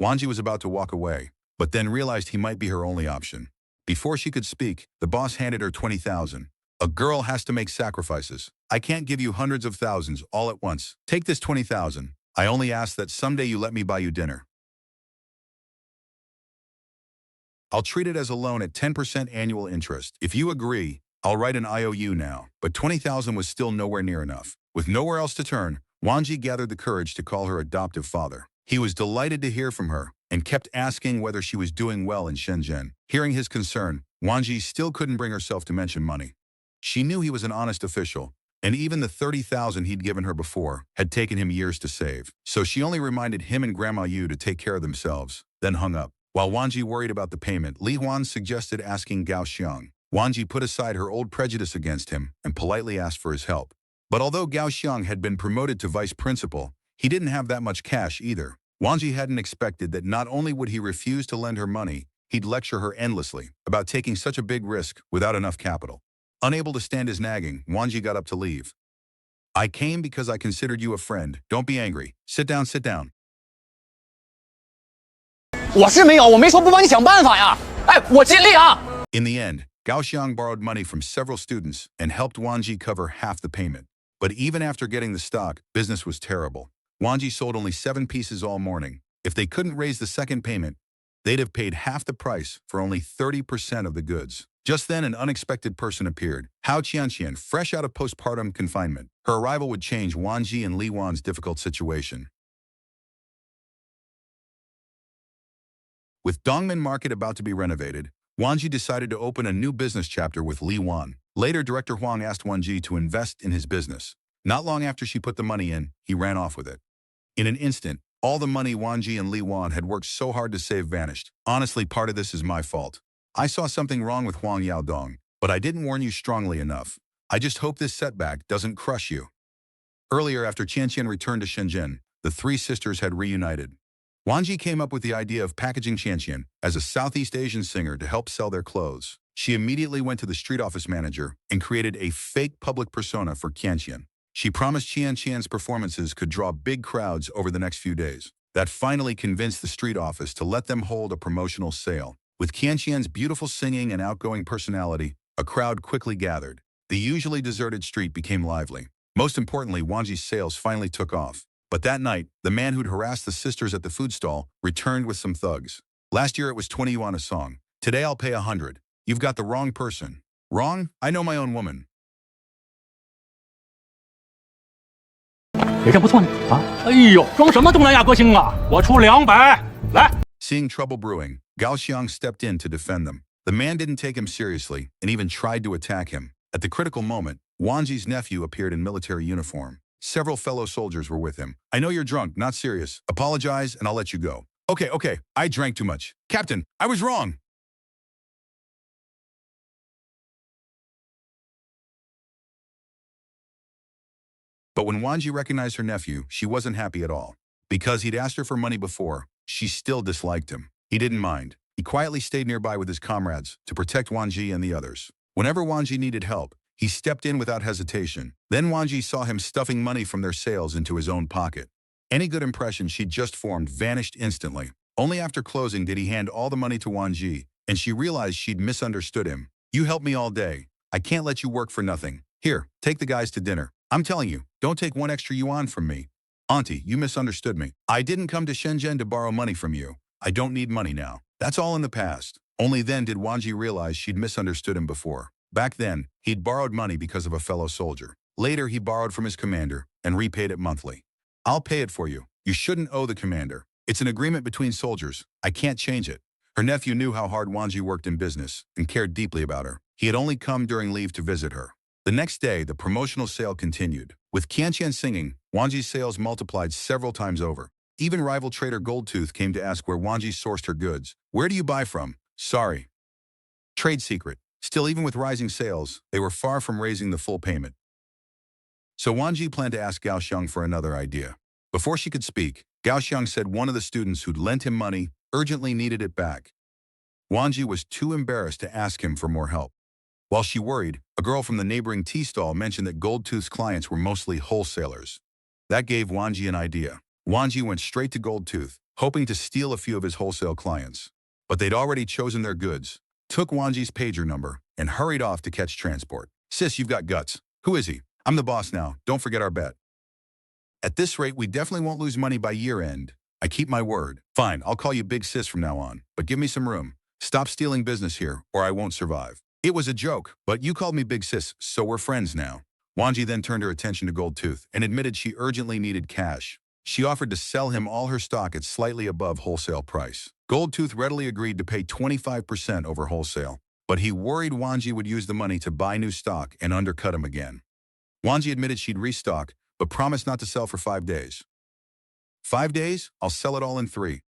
Wanji was about to walk away, but then realized he might be her only option. Before she could speak, the boss handed her 20,000. A girl has to make sacrifices. I can't give you hundreds of thousands all at once. Take this 20,000. I only ask that someday you let me buy you dinner. I'll treat it as a loan at 10% annual interest. If you agree, I'll write an IOU now. But 20,000 was still nowhere near enough. With nowhere else to turn, Wanji gathered the courage to call her adoptive father. He was delighted to hear from her and kept asking whether she was doing well in Shenzhen. Hearing his concern, Wanji still couldn't bring herself to mention money. She knew he was an honest official, and even the 30,000 he'd given her before had taken him years to save. So she only reminded him and Grandma Yu to take care of themselves, then hung up. While Wanji worried about the payment, Li Huan suggested asking Gao Xiang. Wanji put aside her old prejudice against him and politely asked for his help. But although Gao Xiang had been promoted to vice principal, he didn't have that much cash either. Wanji hadn't expected that not only would he refuse to lend her money, he'd lecture her endlessly about taking such a big risk without enough capital. Unable to stand his nagging, Wanji got up to leave. I came because I considered you a friend. Don't be angry. Sit down, sit down. 我是没有，我没说不帮你想办法呀。哎，我尽力啊。In the end, Gao Xiang borrowed money from several students and helped Wanji cover half the payment. But even after getting the stock, business was terrible. Wanji sold only 7 pieces all morning. If they couldn't raise the second payment, they'd have paid half the price for only 30% of the goods. Just then, an unexpected person appeared. Hao Qianqian, fresh out of postpartum confinement. Her arrival would change Wanji and Li Wan's difficult situation. With Dongmen Market about to be renovated, Wanji decided to open a new business chapter with Li Wan. Later, Director Huang asked Wanji to invest in his business. Not long after she put the money in, he ran off with it. In an instant, all the money Wanji and Li Wan had worked so hard to save vanished. Honestly, part of this is my fault. I saw something wrong with Huang Yaodong, but I didn't warn you strongly enough. I just hope this setback doesn't crush you. Earlier, after Qianqian returned to Shenzhen, the 3 sisters had reunited. Wanji came up with the idea of packaging Qianqian as a Southeast Asian singer to help sell their clothes. She immediately went to the street office manager and created a fake public persona for Qianqian. She promised Qianqian's performances could draw big crowds over the next few days. That finally convinced the street office to let them hold a promotional sale. With Qianqian's beautiful singing and outgoing personality, a crowd quickly gathered. The usually deserted street became lively. Most importantly, Wanji's sales finally took off. But that night, the man who'd harassed the sisters at the food stall returned with some thugs. Last year it was 20 yuan a song. Today I'll pay 100. You've got the wrong person. Wrong? I know my own woman. 表现不错呢啊！哎呦，装什么东南亚歌星啊！我出200，来。 Seeing trouble brewing, Gao Xiang stepped in to defend them. The man didn't take him seriously and even tried to attack him. At the critical moment, Wanji's nephew appeared in military uniform. Several fellow soldiers were with him. I know you're drunk, not serious. Apologize and I'll let you go. Okay, I drank too much. Captain, I was wrong. But when Wanji recognized her nephew, she wasn't happy at all. Because he'd asked her for money before, she still disliked him. He didn't mind. He quietly stayed nearby with his comrades to protect Wanji and the others. Whenever Wanji needed help, he stepped in without hesitation. Then Wanji saw him stuffing money from their sales into his own pocket. Any good impression she'd just formed vanished instantly. Only after closing did he hand all the money to Wanji, and she realized she'd misunderstood him. You helped me all day. I can't let you work for nothing. Here, take the guys to dinner. I'm telling you, don't take 1 extra yuan from me. Auntie, you misunderstood me. I didn't come to Shenzhen to borrow money from you. I don't need money now. That's all in the past. Only then did Wanji realize she'd misunderstood him before. Back then, he'd borrowed money because of a fellow soldier. Later, he borrowed from his commander and repaid it monthly. I'll pay it for you. You shouldn't owe the commander. It's an agreement between soldiers. I can't change it. Her nephew knew how hard Wanji worked in business and cared deeply about her. He had only come during leave to visit her. The next day, the promotional sale continued. With Qianqian singing, Wanji's sales multiplied several times over. Even rival trader Goldtooth came to ask where Wanji sourced her goods. Where do you buy from? Sorry. Trade secret. Still, even with rising sales, they were far from raising the full payment. So Wanji planned to ask Gao Xiang for another idea. Before she could speak, Gao Xiang said one of the students who'd lent him money urgently needed it back. Wanji was too embarrassed to ask him for more help. While she worried, a girl from the neighboring tea stall mentioned that Goldtooth's clients were mostly wholesalers. That gave Wanji an idea. Wanji went straight to Goldtooth hoping to steal a few of his wholesale clients. But they'd already chosen their goods, took Wanji's pager number, and hurried off to catch transport. Sis, you've got guts. Who is he? I'm the boss now. Don't forget our bet. At this rate, we definitely won't lose money by year end. I keep my word. Fine, I'll call you Big Sis from now on, but give me some room. Stop stealing business here, or I won't survive. It was a joke, but you called me Big Sis, so we're friends now. Wanji then turned her attention to Goldtooth and admitted she urgently needed cash. She offered to sell him all her stock at slightly above wholesale price. Goldtooth readily agreed to pay 25% over wholesale, but he worried Wanji would use the money to buy new stock and undercut him again. Wanji admitted she'd restock, but promised not to sell for 5 days. 5 days? I'll sell it all in 3.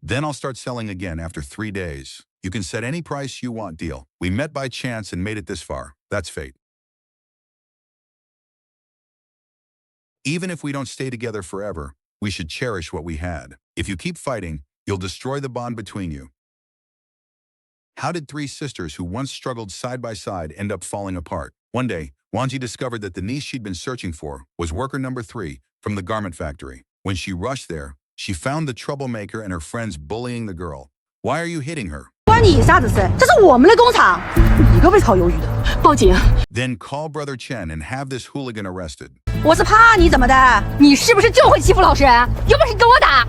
Then I'll start selling again after 3 days. You can set any price you want deal. We met by chance and made it this far. That's fate. Even if we don't stay together forever, we should cherish what we had. If you keep fighting, you'll destroy the bond between you. How did 3 sisters who once struggled side by side end up falling apart? One day, Wanji discovered that the niece she'd been searching for was worker number 3 from the garment factory. When she rushed there, she found the troublemaker and her friends bullying the girl. Why are you hitting her? 关你啥子事？这是我们的工厂，你一个被炒鱿鱼的，报警！ Then call Brother Chen and have this hooligan arrested. 我是怕你怎么的？你是不是就会欺负老实人？有本事你跟我打！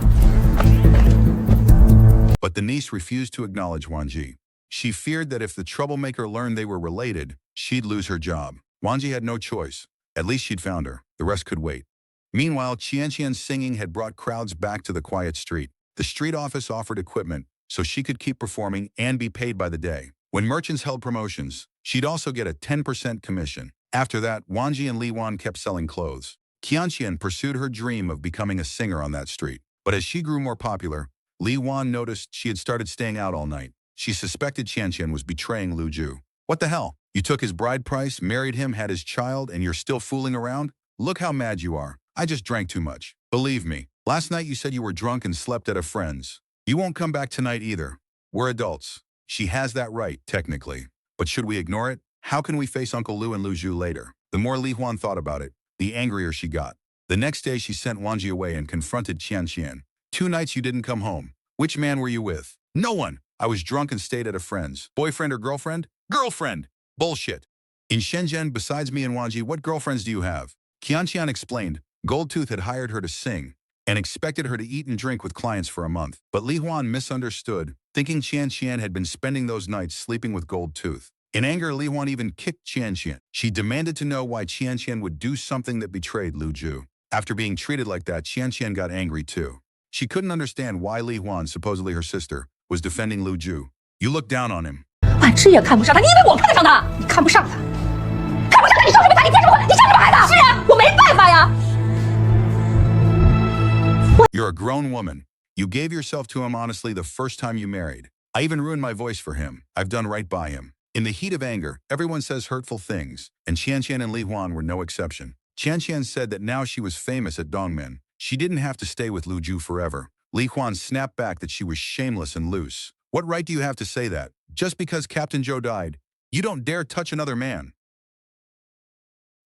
But the niece refused to acknowledge Wanji. She feared that if the troublemaker learned they were related, she'd lose her job. Wanji had no choice. At least she'd found her. The rest could wait. Meanwhile, Qianqian's singing had brought crowds back to the quiet street. The street office offered equipment so she could keep performing and be paid by the day. When merchants held promotions, she'd also get a 10% commission. After that, Wanji and Li Wan kept selling clothes. Qianqian pursued her dream of becoming a singer on that street. But as she grew more popular, Li Wan noticed she had started staying out all night. She suspected Qianqian was betraying Lu Ju. What the hell? You took his bride price, married him, had his child, and you're still fooling around? Look how mad you are. I just drank too much. Believe me, last night you said you were drunk and slept at a friend's. You won't come back tonight either. We're adults. She has that right, technically. But should we ignore it? How can we face Uncle Lu and Lu Ju later? The more Li Huan thought about it, the angrier she got. The next day, she sent Wanji away and confronted Qianqian. 2 nights you didn't come home. Which man were you with? No one. I was drunk and stayed at a friend's. Boyfriend or girlfriend? Girlfriend. Bullshit. In Shenzhen, besides me and Wanji, what girlfriends do you have? Qianqian explained. Goldtooth had hired her to sing and expected her to eat and drink with clients for a month. But Li Huan misunderstood, thinking Qianqian had been spending those nights sleeping with Goldtooth. In anger, Li Huan even kicked Qianqian. She demanded to know why Qianqian would do something that betrayed Lu Ju. After being treated like that, Qianqian got angry too. She couldn't understand why Li Huan, supposedly her sister, was defending Lu Ju. You look down on him. 万只也看不上他，你以为我看得上他？你看不上他，看不上他，你生什么气？你结什么婚？你生什么孩子？是啊，我没办法呀。 You're a grown woman. You gave yourself to him honestly the first time you married. I even ruined my voice for him. I've done right by him. In the heat of anger, everyone says hurtful things, and Qianqian and Li Huan were no exception. Qianqian said that now she was famous at Dongmen. She didn't have to stay with Lu Ju forever. Li Huan snapped back that she was shameless and loose. What right do you have to say that? Just because Captain Zhou died, you don't dare touch another man.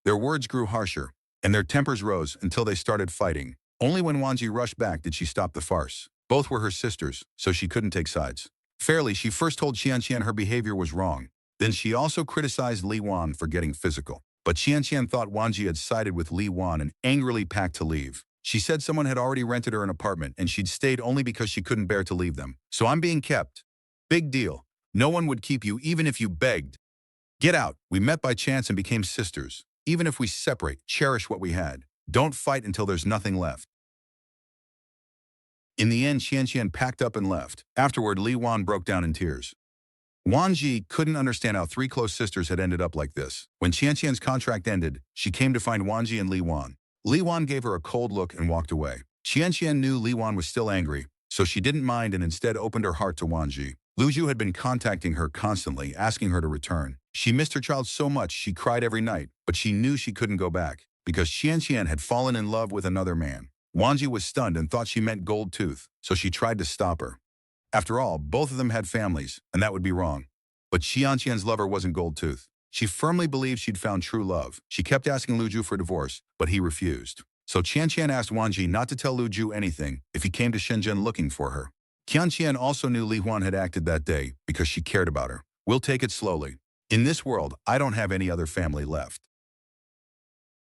Their words grew harsher, and their tempers rose until they started fighting. Only when Wanji rushed back did she stop the farce. Both were her sisters, so she couldn't take sides. Fairly, she first told Qianqian her behavior was wrong. Then she also criticized Li Wan for getting physical. But Qianqian thought Wanji had sided with Li Wan and angrily packed to leave. She said someone had already rented her an apartment and she'd stayed only because she couldn't bear to leave them. So I'm being kept. Big deal. No one would keep you even if you begged. Get out. We met by chance and became sisters. Even if we separate, cherish what we had. Don't fight until there's nothing left. In the end, Qianqian packed up and left. Afterward, Li Wan broke down in tears. Wanji couldn't understand how 3 close sisters had ended up like this. When Qianqian's contract ended, she came to find Wanji and Li Wan. Li Wan gave her a cold look and walked away. Qianqian knew Li Wan was still angry, so she didn't mind and instead opened her heart to Wanji. Lu Ju had been contacting her constantly, asking her to return. She missed her child so much she cried every night, but she knew she couldn't go back, because Qianqian had fallen in love with another man. Wanji was stunned and thought she meant Goldtooth, so she tried to stop her. After all, both of them had families, and that would be wrong. But Qianqian's lover wasn't Goldtooth. She firmly believed she'd found true love. She kept asking Lu Ju for divorce, but he refused. So Qianqian asked Wanji not to tell Lu Ju anything if he came to Shenzhen looking for her. Qianqian also knew Li Huan had acted that day because she cared about her. We'll take it slowly. In this world, I don't have any other family left.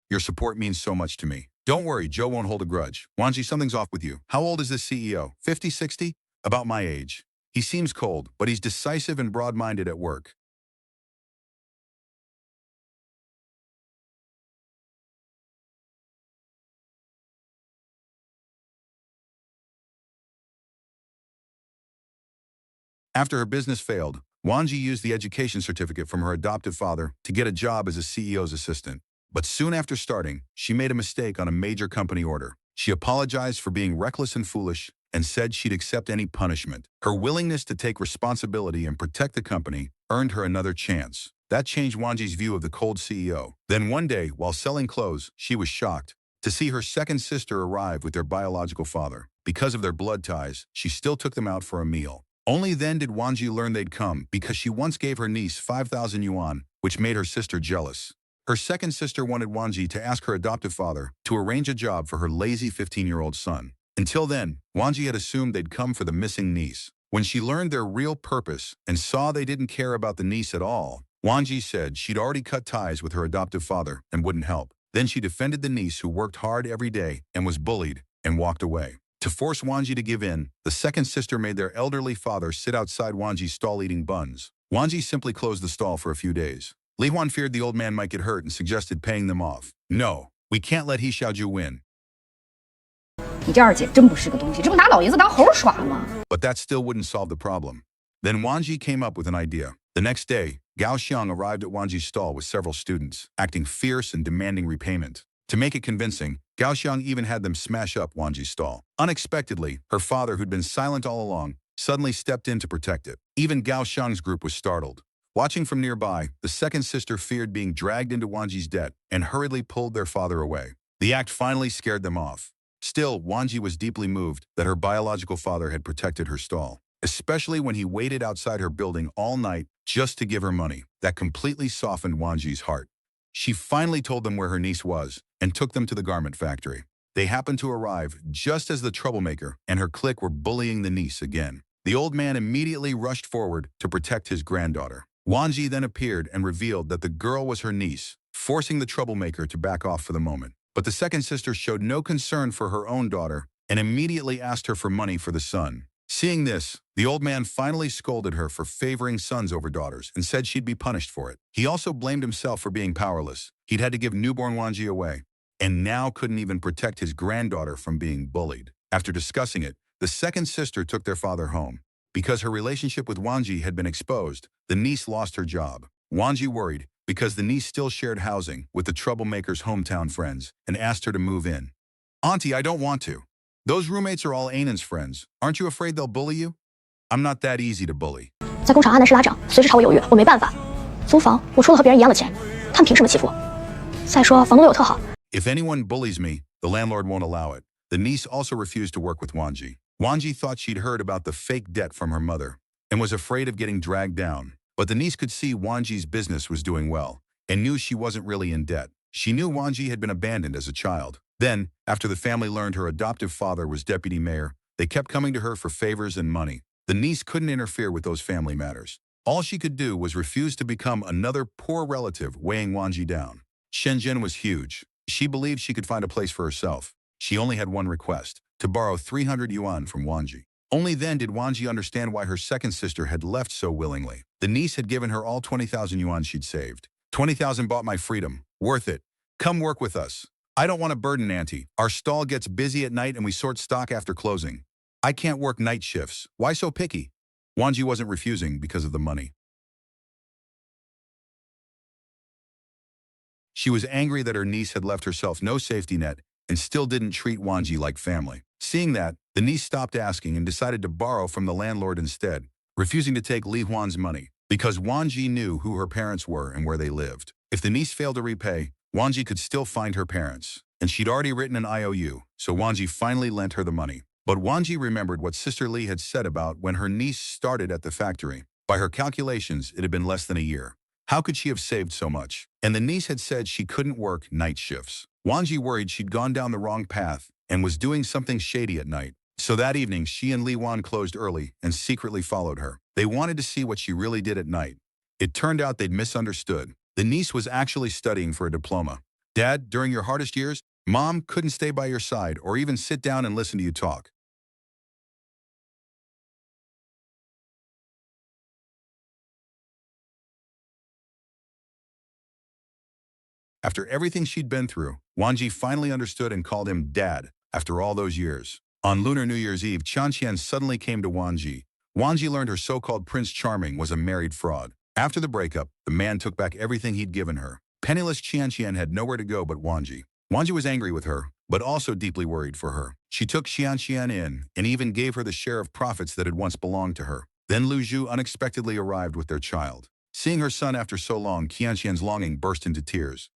Your support means so much to me. Don't worry, Joe won't hold a grudge. Wanji, something's off with you. How old is this CEO? 50, 60? About my age. He seems cold, but he's decisive and broad-minded at work. After her business failed, Wanji used the education certificate from her adoptive father to get a job as a CEO's assistant. But soon after starting, she made a mistake on a major company order. She apologized for being reckless and foolish and said she'd accept any punishment. Her willingness to take responsibility and protect the company earned her another chance. That changed Wanji's view of the cold CEO. Then one day, while selling clothes, she was shocked to see her second sister arrive with their biological father. Because of their blood ties, she still took them out for a meal. Only then did Wanji learn they'd come because she once gave her niece 5,000 yuan, which made her sister jealous. Her second sister wanted Wanji to ask her adoptive father to arrange a job for her lazy 15-year-old son. Until then, Wanji had assumed they'd come for the missing niece. When she learned their real purpose and saw they didn't care about the niece at all, Wanji said she'd already cut ties with her adoptive father and wouldn't help. Then she defended the niece who worked hard every day and was bullied and walked away. To force Wanji to give in, the second sister made their elderly father sit outside Wanji's stall eating buns. Wanji simply closed the stall for a few days. Li Huan feared the old man might get hurt and suggested paying them off. No, we can't let He Xiaoju win. 你这二姐真不是个东西，这不拿老爷子当猴耍吗？ But that still wouldn't solve the problem. Then Wanji came up with an idea. The next day, Gao Xiang arrived at Wanji's stall with several students, acting fierce and demanding repayment. To make it convincing, Gao Xiang even had them smash up Wanji's stall. Unexpectedly, her father, who'd been silent all along, suddenly stepped in to protect it. Even Gao Xiang's group was startled. Watching from nearby, the second sister feared being dragged into Wanji's debt and hurriedly pulled their father away. The act finally scared them off. Still, Wanji was deeply moved that her biological father had protected her stall, especially when he waited outside her building all night just to give her money. That completely softened Wanji's heart. She finally told them where her niece was and took them to the garment factory. They happened to arrive just as the troublemaker and her clique were bullying the niece again. The old man immediately rushed forward to protect his granddaughter. Wanji then appeared and revealed that the girl was her niece, forcing the troublemaker to back off for the moment. But the second sister showed no concern for her own daughter and immediately asked her for money for the son. Seeing this, the old man finally scolded her for favoring sons over daughters and said she'd be punished for it. He also blamed himself for being powerless. He'd had to give newborn Wanji away, and now couldn't even protect his granddaughter from being bullied. After discussing it, the second sister took their father home. Because her relationship with Wanji had been exposed, the niece lost her job. Wanji worried because the niece still shared housing with the troublemaker's hometown friends and asked her to move in. Auntie, I don't want to. Those roommates are all Ainan's friends. Aren't you afraid they'll bully you? I'm not that easy to bully. 在工厂阿南是拉长，随时朝我有约，我没办法。租房我出了和别人一样的钱，他们凭什么欺负我？再说房东对我特好。 If anyone bullies me, the landlord won't allow it. The niece also refused to work with Wanji. Wanji thought she'd heard about the fake debt from her mother and was afraid of getting dragged down. But the niece could see Wanji's business was doing well and knew she wasn't really in debt. She knew Wanji had been abandoned as a child. Then, after the family learned her adoptive father was deputy mayor, they kept coming to her for favors and money. The niece couldn't interfere with those family matters. All she could do was refuse to become another poor relative weighing Wanji down. Shenzhen was huge. She believed she could find a place for herself. She only had one request, to borrow 300 yuan from Wanji. Only then did Wanji understand why her second sister had left so willingly. The niece had given her all 20,000 yuan she'd saved. 20,000 bought my freedom. Worth it. Come work with us. I don't want to burden Auntie. Our stall gets busy at night and we sort stock after closing. I can't work night shifts. Why so picky? Wanji wasn't refusing because of the money. She was angry that her niece had left herself no safety net and still didn't treat Wanji like family. Seeing that, the niece stopped asking and decided to borrow from the landlord instead, refusing to take Li Huan's money, because Wanji knew who her parents were and where they lived. If the niece failed to repay, Wanji could still find her parents, and she'd already written an IOU, so Wanji finally lent her the money. But Wanji remembered what Sister Li had said about when her niece started at the factory. By her calculations, it had been less than a year. How could she have saved so much? And the niece had said she couldn't work night shifts. Wanji worried she'd gone down the wrong path and was doing something shady at night. So that evening, she and Li Wan closed early and secretly followed her. They wanted to see what she really did at night. It turned out they'd misunderstood. The niece was actually studying for a diploma. Dad, during your hardest years, Mom couldn't stay by your side or even sit down and listen to you talk. After everything she'd been through, Wanji finally understood and called him Dad after all those years. On Lunar New Year's Eve, Qianqian suddenly came to Wanji. Wanji learned her so-called Prince Charming was a married fraud. After the breakup, the man took back everything he'd given her. Penniless Qianqian had nowhere to go but Wanji. Wanji was angry with her, but also deeply worried for her. She took Qianqian in and even gave her the share of profits that had once belonged to her. Then Lu Zhu unexpectedly arrived with their child. Seeing her son after so long, Qianqian's longing burst into tears.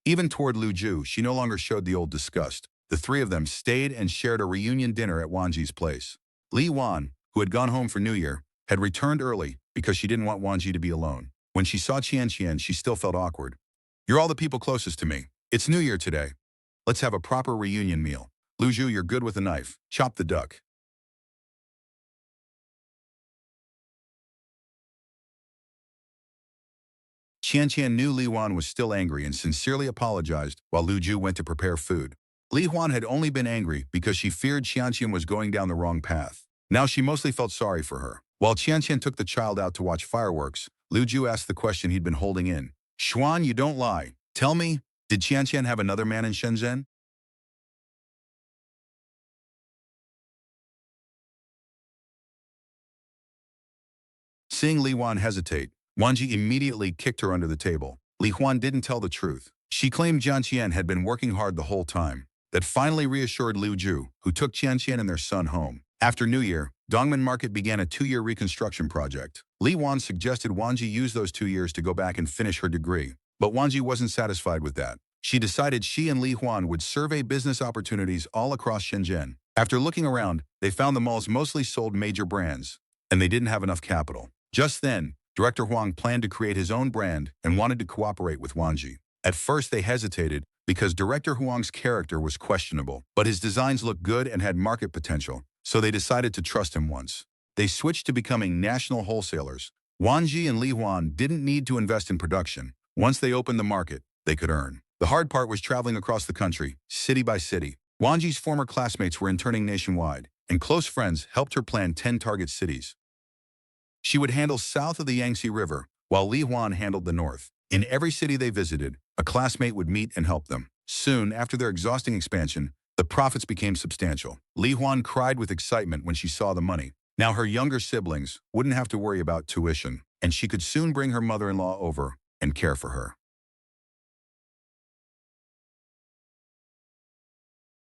Even toward Lu Zhu, she no longer showed the old disgust. The three of them stayed and shared a reunion dinner at Wanji's place. Li Wan, who had gone home for New Year, had returned early because she didn't want Wanji to be alone. When she saw Qianqian, she still felt awkward. You're all the people closest to me. It's New Year today. Let's have a proper reunion meal. Lu Zhu, you're good with a knife. Chop the duck. Qianqian knew Li Wan was still angry and sincerely apologized while Lu Zhu went to prepare food. Li Huan had only been angry because she feared Qianqian was going down the wrong path. Now she mostly felt sorry for her. While Qianqian took the child out to watch fireworks, Lu Zhu asked the question he'd been holding in. Xuan, you don't lie. Tell me, did Qianqian have another man in Shenzhen? Seeing Li Wan hesitate, Wanji immediately kicked her under the table. Li Huan didn't tell the truth. She claimed Jian Qian had been working hard the whole time. That finally reassured Lu Zhu, who took Qianqian and their son home. After New Year, Dongmen Market began a 2-year reconstruction project. Li Wan suggested Wanji use those 2 years to go back and finish her degree. But Wanji wasn't satisfied with that. She decided she and Li Huan would survey business opportunities all across Shenzhen. After looking around, they found the malls mostly sold major brands, and they didn't have enough capital. Just then, Director Huang planned to create his own brand and wanted to cooperate with Wanji. At first, they hesitated because Director Huang's character was questionable, but his designs looked good and had market potential, so they decided to trust him once. They switched to becoming national wholesalers. Wanji and Li Huan didn't need to invest in production. Once they opened the market, they could earn. The hard part was traveling across the country, city by city. Wanji's former classmates were interning nationwide, and close friends helped her plan 10 target cities. She would handle south of the Yangtze River, while Li Huan handled the north. In every city they visited, a classmate would meet and help them. Soon, after their exhausting expansion, the profits became substantial. Li Huan cried with excitement when she saw the money. Now her younger siblings wouldn't have to worry about tuition, and she could soon bring her mother-in-law over and care for her.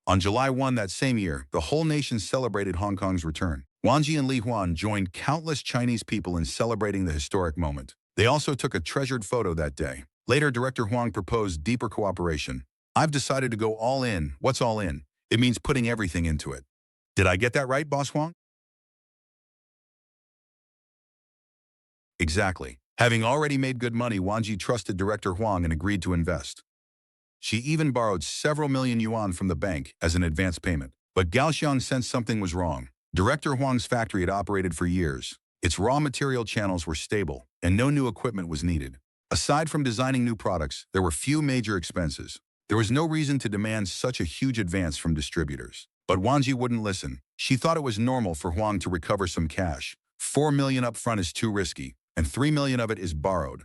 On July 1 that same year, the whole nation celebrated Hong Kong's return. Wanji and Li Huan joined countless Chinese people in celebrating the historic moment. They also took a treasured photo that day. Later, Director Huang proposed deeper cooperation. I've decided to go all in. What's all in? It means putting everything into it. Did I get that right, Boss Huang? Exactly. Having already made good money, Wanji trusted Director Huang and agreed to invest. She even borrowed several million yuan from the bank as an advance payment. But Gaoxiang sensed something was wrong. Director Huang's factory had operated for years. Its raw material channels were stable, and no new equipment was needed. Aside from designing new products, there were few major expenses. There was no reason to demand such a huge advance from distributors. But Wanji wouldn't listen. She thought it was normal for Huang to recover some cash. 4 million up front is too risky, and 3 million of it is borrowed.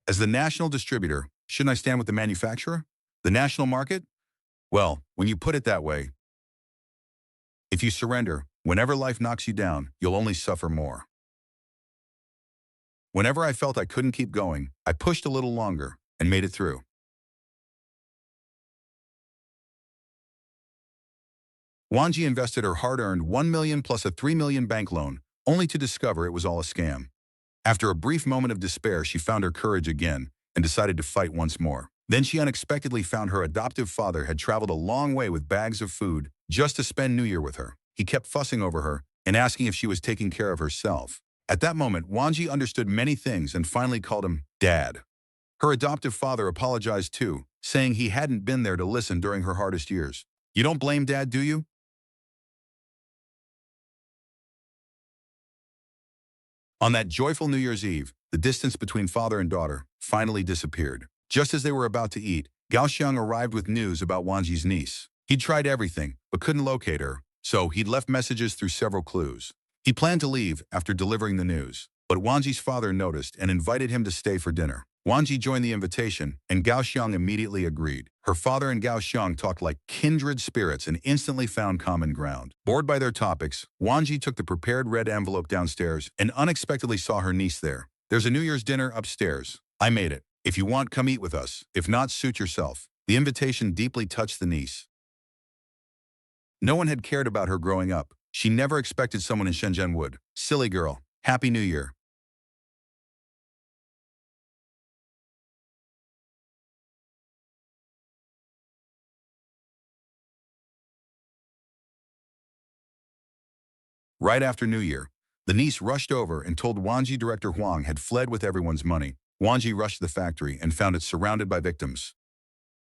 As the national distributor, shouldn't I stand with the manufacturer? The national market? Well, when you put it that way, if you surrender, whenever life knocks you down, you'll only suffer more. Whenever I felt I couldn't keep going, I pushed a little longer and made it through. Wanji invested her hard-earned 1 million plus a 3 million bank loan, only to discover it was all a scam. After a brief moment of despair, she found her courage again and decided to fight once more. Then she unexpectedly found her adoptive father had traveled a long way with bags of food just to spend New Year with her. He kept fussing over her and asking if she was taking care of herself. At that moment, Wanji understood many things and finally called him Dad. Her adoptive father apologized too, saying he hadn't been there to listen during her hardest years. You don't blame Dad, do you? On that joyful New Year's Eve, the distance between father and daughter finally disappeared. Just as they were about to eat, Gao Xiang arrived with news about Wanji's niece. He'd tried everything, but couldn't locate her, so he'd left messages through several clues. He planned to leave after delivering the news, but Wanji's father noticed and invited him to stay for dinner. Wanji joined the invitation, and Gao Xiang immediately agreed. Her father and Gao Xiang talked like kindred spirits and instantly found common ground. Bored by their topics, Wanji took the prepared red envelope downstairs and unexpectedly saw her niece there. There's a New Year's dinner upstairs. I made it. If you want, come eat with us. If not, suit yourself. The invitation deeply touched the niece. No one had cared about her growing up. She never expected someone in Shenzhen would. Silly girl. Happy New Year. Right after New Year, the niece rushed over and told Wanji director Huang had fled with everyone's money. Wanji rushed to the factory and found it surrounded by victims.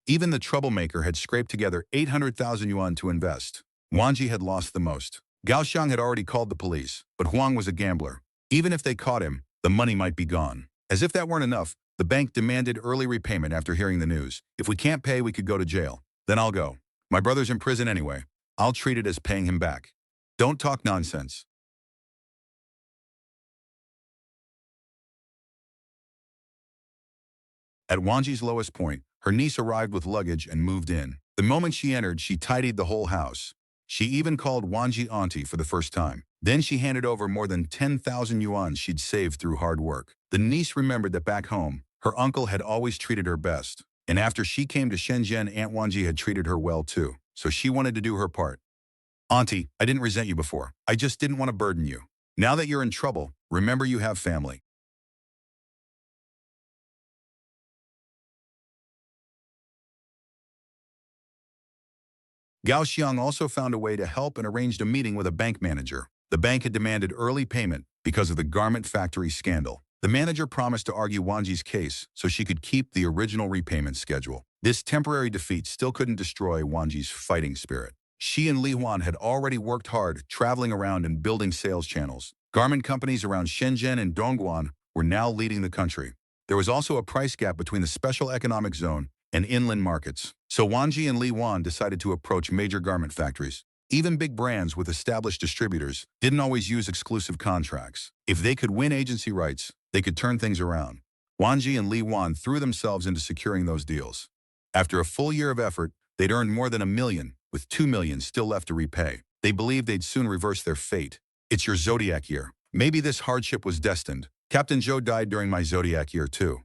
Even the troublemaker had scraped together 800,000 yuan to invest. Wanji had lost the most. Gao Xiang had already called the police, but Huang was a gambler. Even if they caught him, the money might be gone. As if that weren't enough, the bank demanded early repayment after hearing the news. If we can't pay, we could go to jail. Then I'll go. My brother's in prison anyway. I'll treat it as paying him back. Don't talk nonsense. At Wanji's lowest point, her niece arrived with luggage and moved in. The moment she entered, she tidied the whole house. She even called Wanji auntie for the first time. Then she handed over more than 10,000 yuan she'd saved through hard work. The niece remembered that back home, her uncle had always treated her best. And after she came to Shenzhen, Aunt Wanji had treated her well too. So she wanted to do her part. Auntie, I didn't resent you before. I just didn't want to burden you. Now that you're in trouble, remember you have family. Gao Xiang also found a way to help and arranged a meeting with a bank manager. The bank had demanded early payment because of the garment factory scandal. The manager promised to argue Wanji's case so she could keep the original repayment schedule. This temporary defeat still couldn't destroy Wanji's fighting spirit. She and Li Huan had already worked hard, traveling around and building sales channels. Garment companies around Shenzhen and Dongguan were now leading the country. There was also a price gap between the special economic zone and inland markets. So Wanji and Li Huan decided to approach major garment factories. Even big brands with established distributors didn't always use exclusive contracts. If they could win agency rights, they could turn things around. Wanji and Li Huan threw themselves into securing those deals. After a full year of effort, they'd earned more than $1 million, with $2 million still left to repay. They believed they'd soon reverse their fate. It's your zodiac year. Maybe this hardship was destined. Captain Zhou died during my zodiac year too.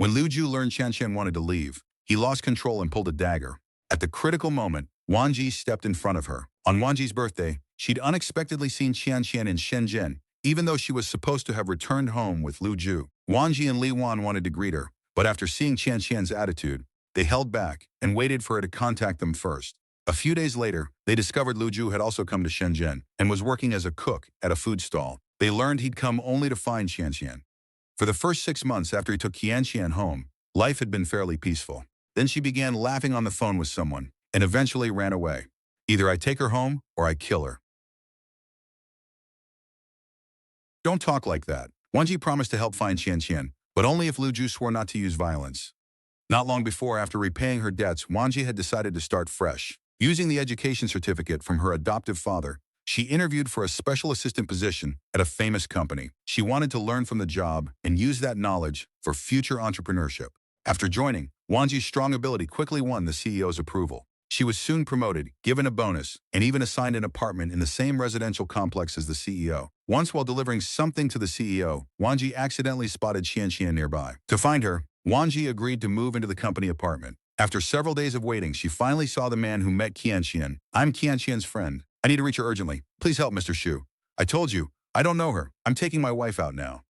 When Liu Ju learned Qianqian wanted to leave, he lost control and pulled a dagger. At the critical moment, Wanji stepped in front of her. On Wanji's birthday, she'd unexpectedly seen Qianqian in Shenzhen, even though she was supposed to have returned home with Liu Ju. Wanji and Li Huan wanted to greet her, but after seeing Qianqian's attitude, they held back and waited for her to contact them first. A few days later, they discovered Liu Ju had also come to Shenzhen and was working as a cook at a food stall. They learned he'd come only to find Qianqian. For the first 6 months after he took Qianqian home, life had been fairly peaceful. Then she began laughing on the phone with someone and eventually ran away. Either I take her home or I kill her. Don't talk like that. Wanji promised to help find Qianqian, but only if Liu Ju swore not to use violence. Not long before, after repaying her debts, Wanji had decided to start fresh. Using the education certificate from her adoptive father, she interviewed for a special assistant position at a famous company. She wanted to learn from the job and use that knowledge for future entrepreneurship. After joining, Wanji's strong ability quickly won the CEO's approval. She was soon promoted, given a bonus, and even assigned an apartment in the same residential complex as the CEO. Once while delivering something to the CEO, Wanji accidentally spotted Qianqian nearby. To find her, Wanji agreed to move into the company apartment. After several days of waiting, she finally saw the man who met Qianqian. I'm Qianqian's friend. I need to reach her urgently. Please help, Mr. Xu. I told you, I don't know her. I'm taking my wife out now.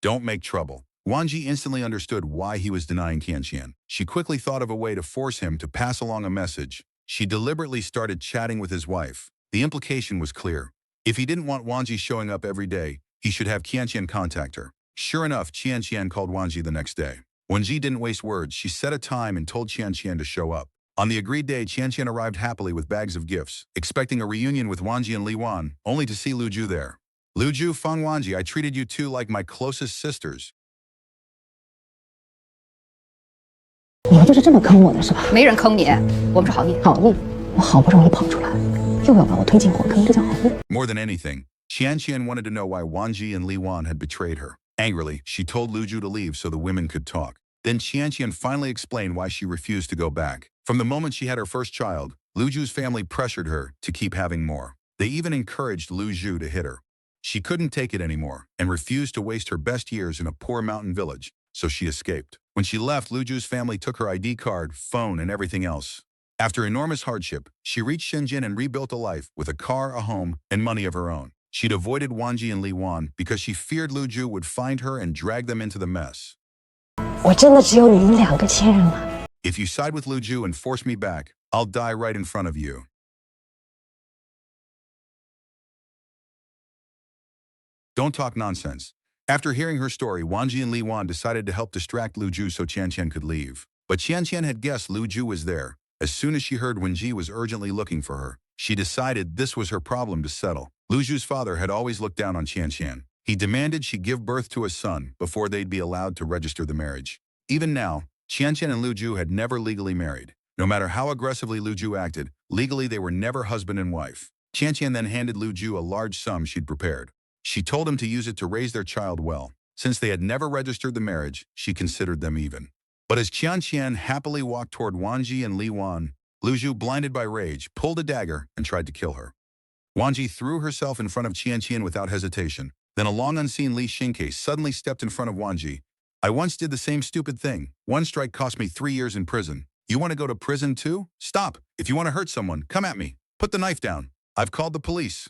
Don't make trouble. Wanji instantly understood why he was denying Qianqian. She quickly thought of a way to force him to pass along a message. She deliberately started chatting with his wife. The implication was clear. If he didn't want Wanji showing up every day, he should have Qianqian contact her. Sure enough, Qianqian called Wanji the next day. Wanji didn't waste words. She set a time and told Qianqian to show up. On the agreed day, Qianqian arrived happily with bags of gifts, expecting a reunion with Wanji and Li Wan, only to see Lu Ju there. Lu Ju, Fang Wanji, I treated you two like my closest sisters. 你们就是这么坑我的是吧？没人坑你，我们是好意。好意，我好不容易跑出来，又要把我推进火坑，这叫好意？ More than anything, Qianqian wanted to know why Wanji and Li Wan had betrayed her. Angrily, she told Lu Ju to leave so the women could talk. Then Qianqian finally explained why she refused to go back. From the moment she had her first child, Lu Ju's family pressured her to keep having more. They even encouraged Lu Ju to hit her. She couldn't take it anymore and refused to waste her best years in a poor mountain village, so she escaped. When she left, Lu Ju's family took her ID card, phone, and everything else. After enormous hardship, she reached Shenzhen and rebuilt a life with a car, a home, and money of her own. She'd avoided Wanji and Li Wan because she feared Lu Ju would find her and drag them into the mess. 我真的只有你们两个亲人了。 If you side with Lu Ju and force me back, I'll die right in front of you. Don't talk nonsense. After hearing her story, Wanji and Li Wan decided to help distract Lu Ju so Qianqian could leave. But Qianqian had guessed Lu Ju was there. As soon as she heard Wenji was urgently looking for her, she decided this was her problem to settle. Lu Ju's father had always looked down on Qianqian. He demanded she give birth to a son before they'd be allowed to register the marriage. Even now, Qianqian and Lu Ju had never legally married. No matter how aggressively Lu Ju acted, legally they were never husband and wife. Qianqian then handed Lu Ju a large sum she'd prepared. She told him to use it to raise their child well. Since they had never registered the marriage, she considered them even. But as Qianqian happily walked toward Wanji and Li Wan, Lu Ju, blinded by rage, pulled a dagger and tried to kill her. Wanji threw herself in front of Qianqian without hesitation. Then a long unseen Li Xingke suddenly stepped in front of Wanji. I once did the same stupid thing. One strike cost me 3 years in prison. You want to go to prison too? Stop. If you want to hurt someone, come at me. Put the knife down. I've called the police.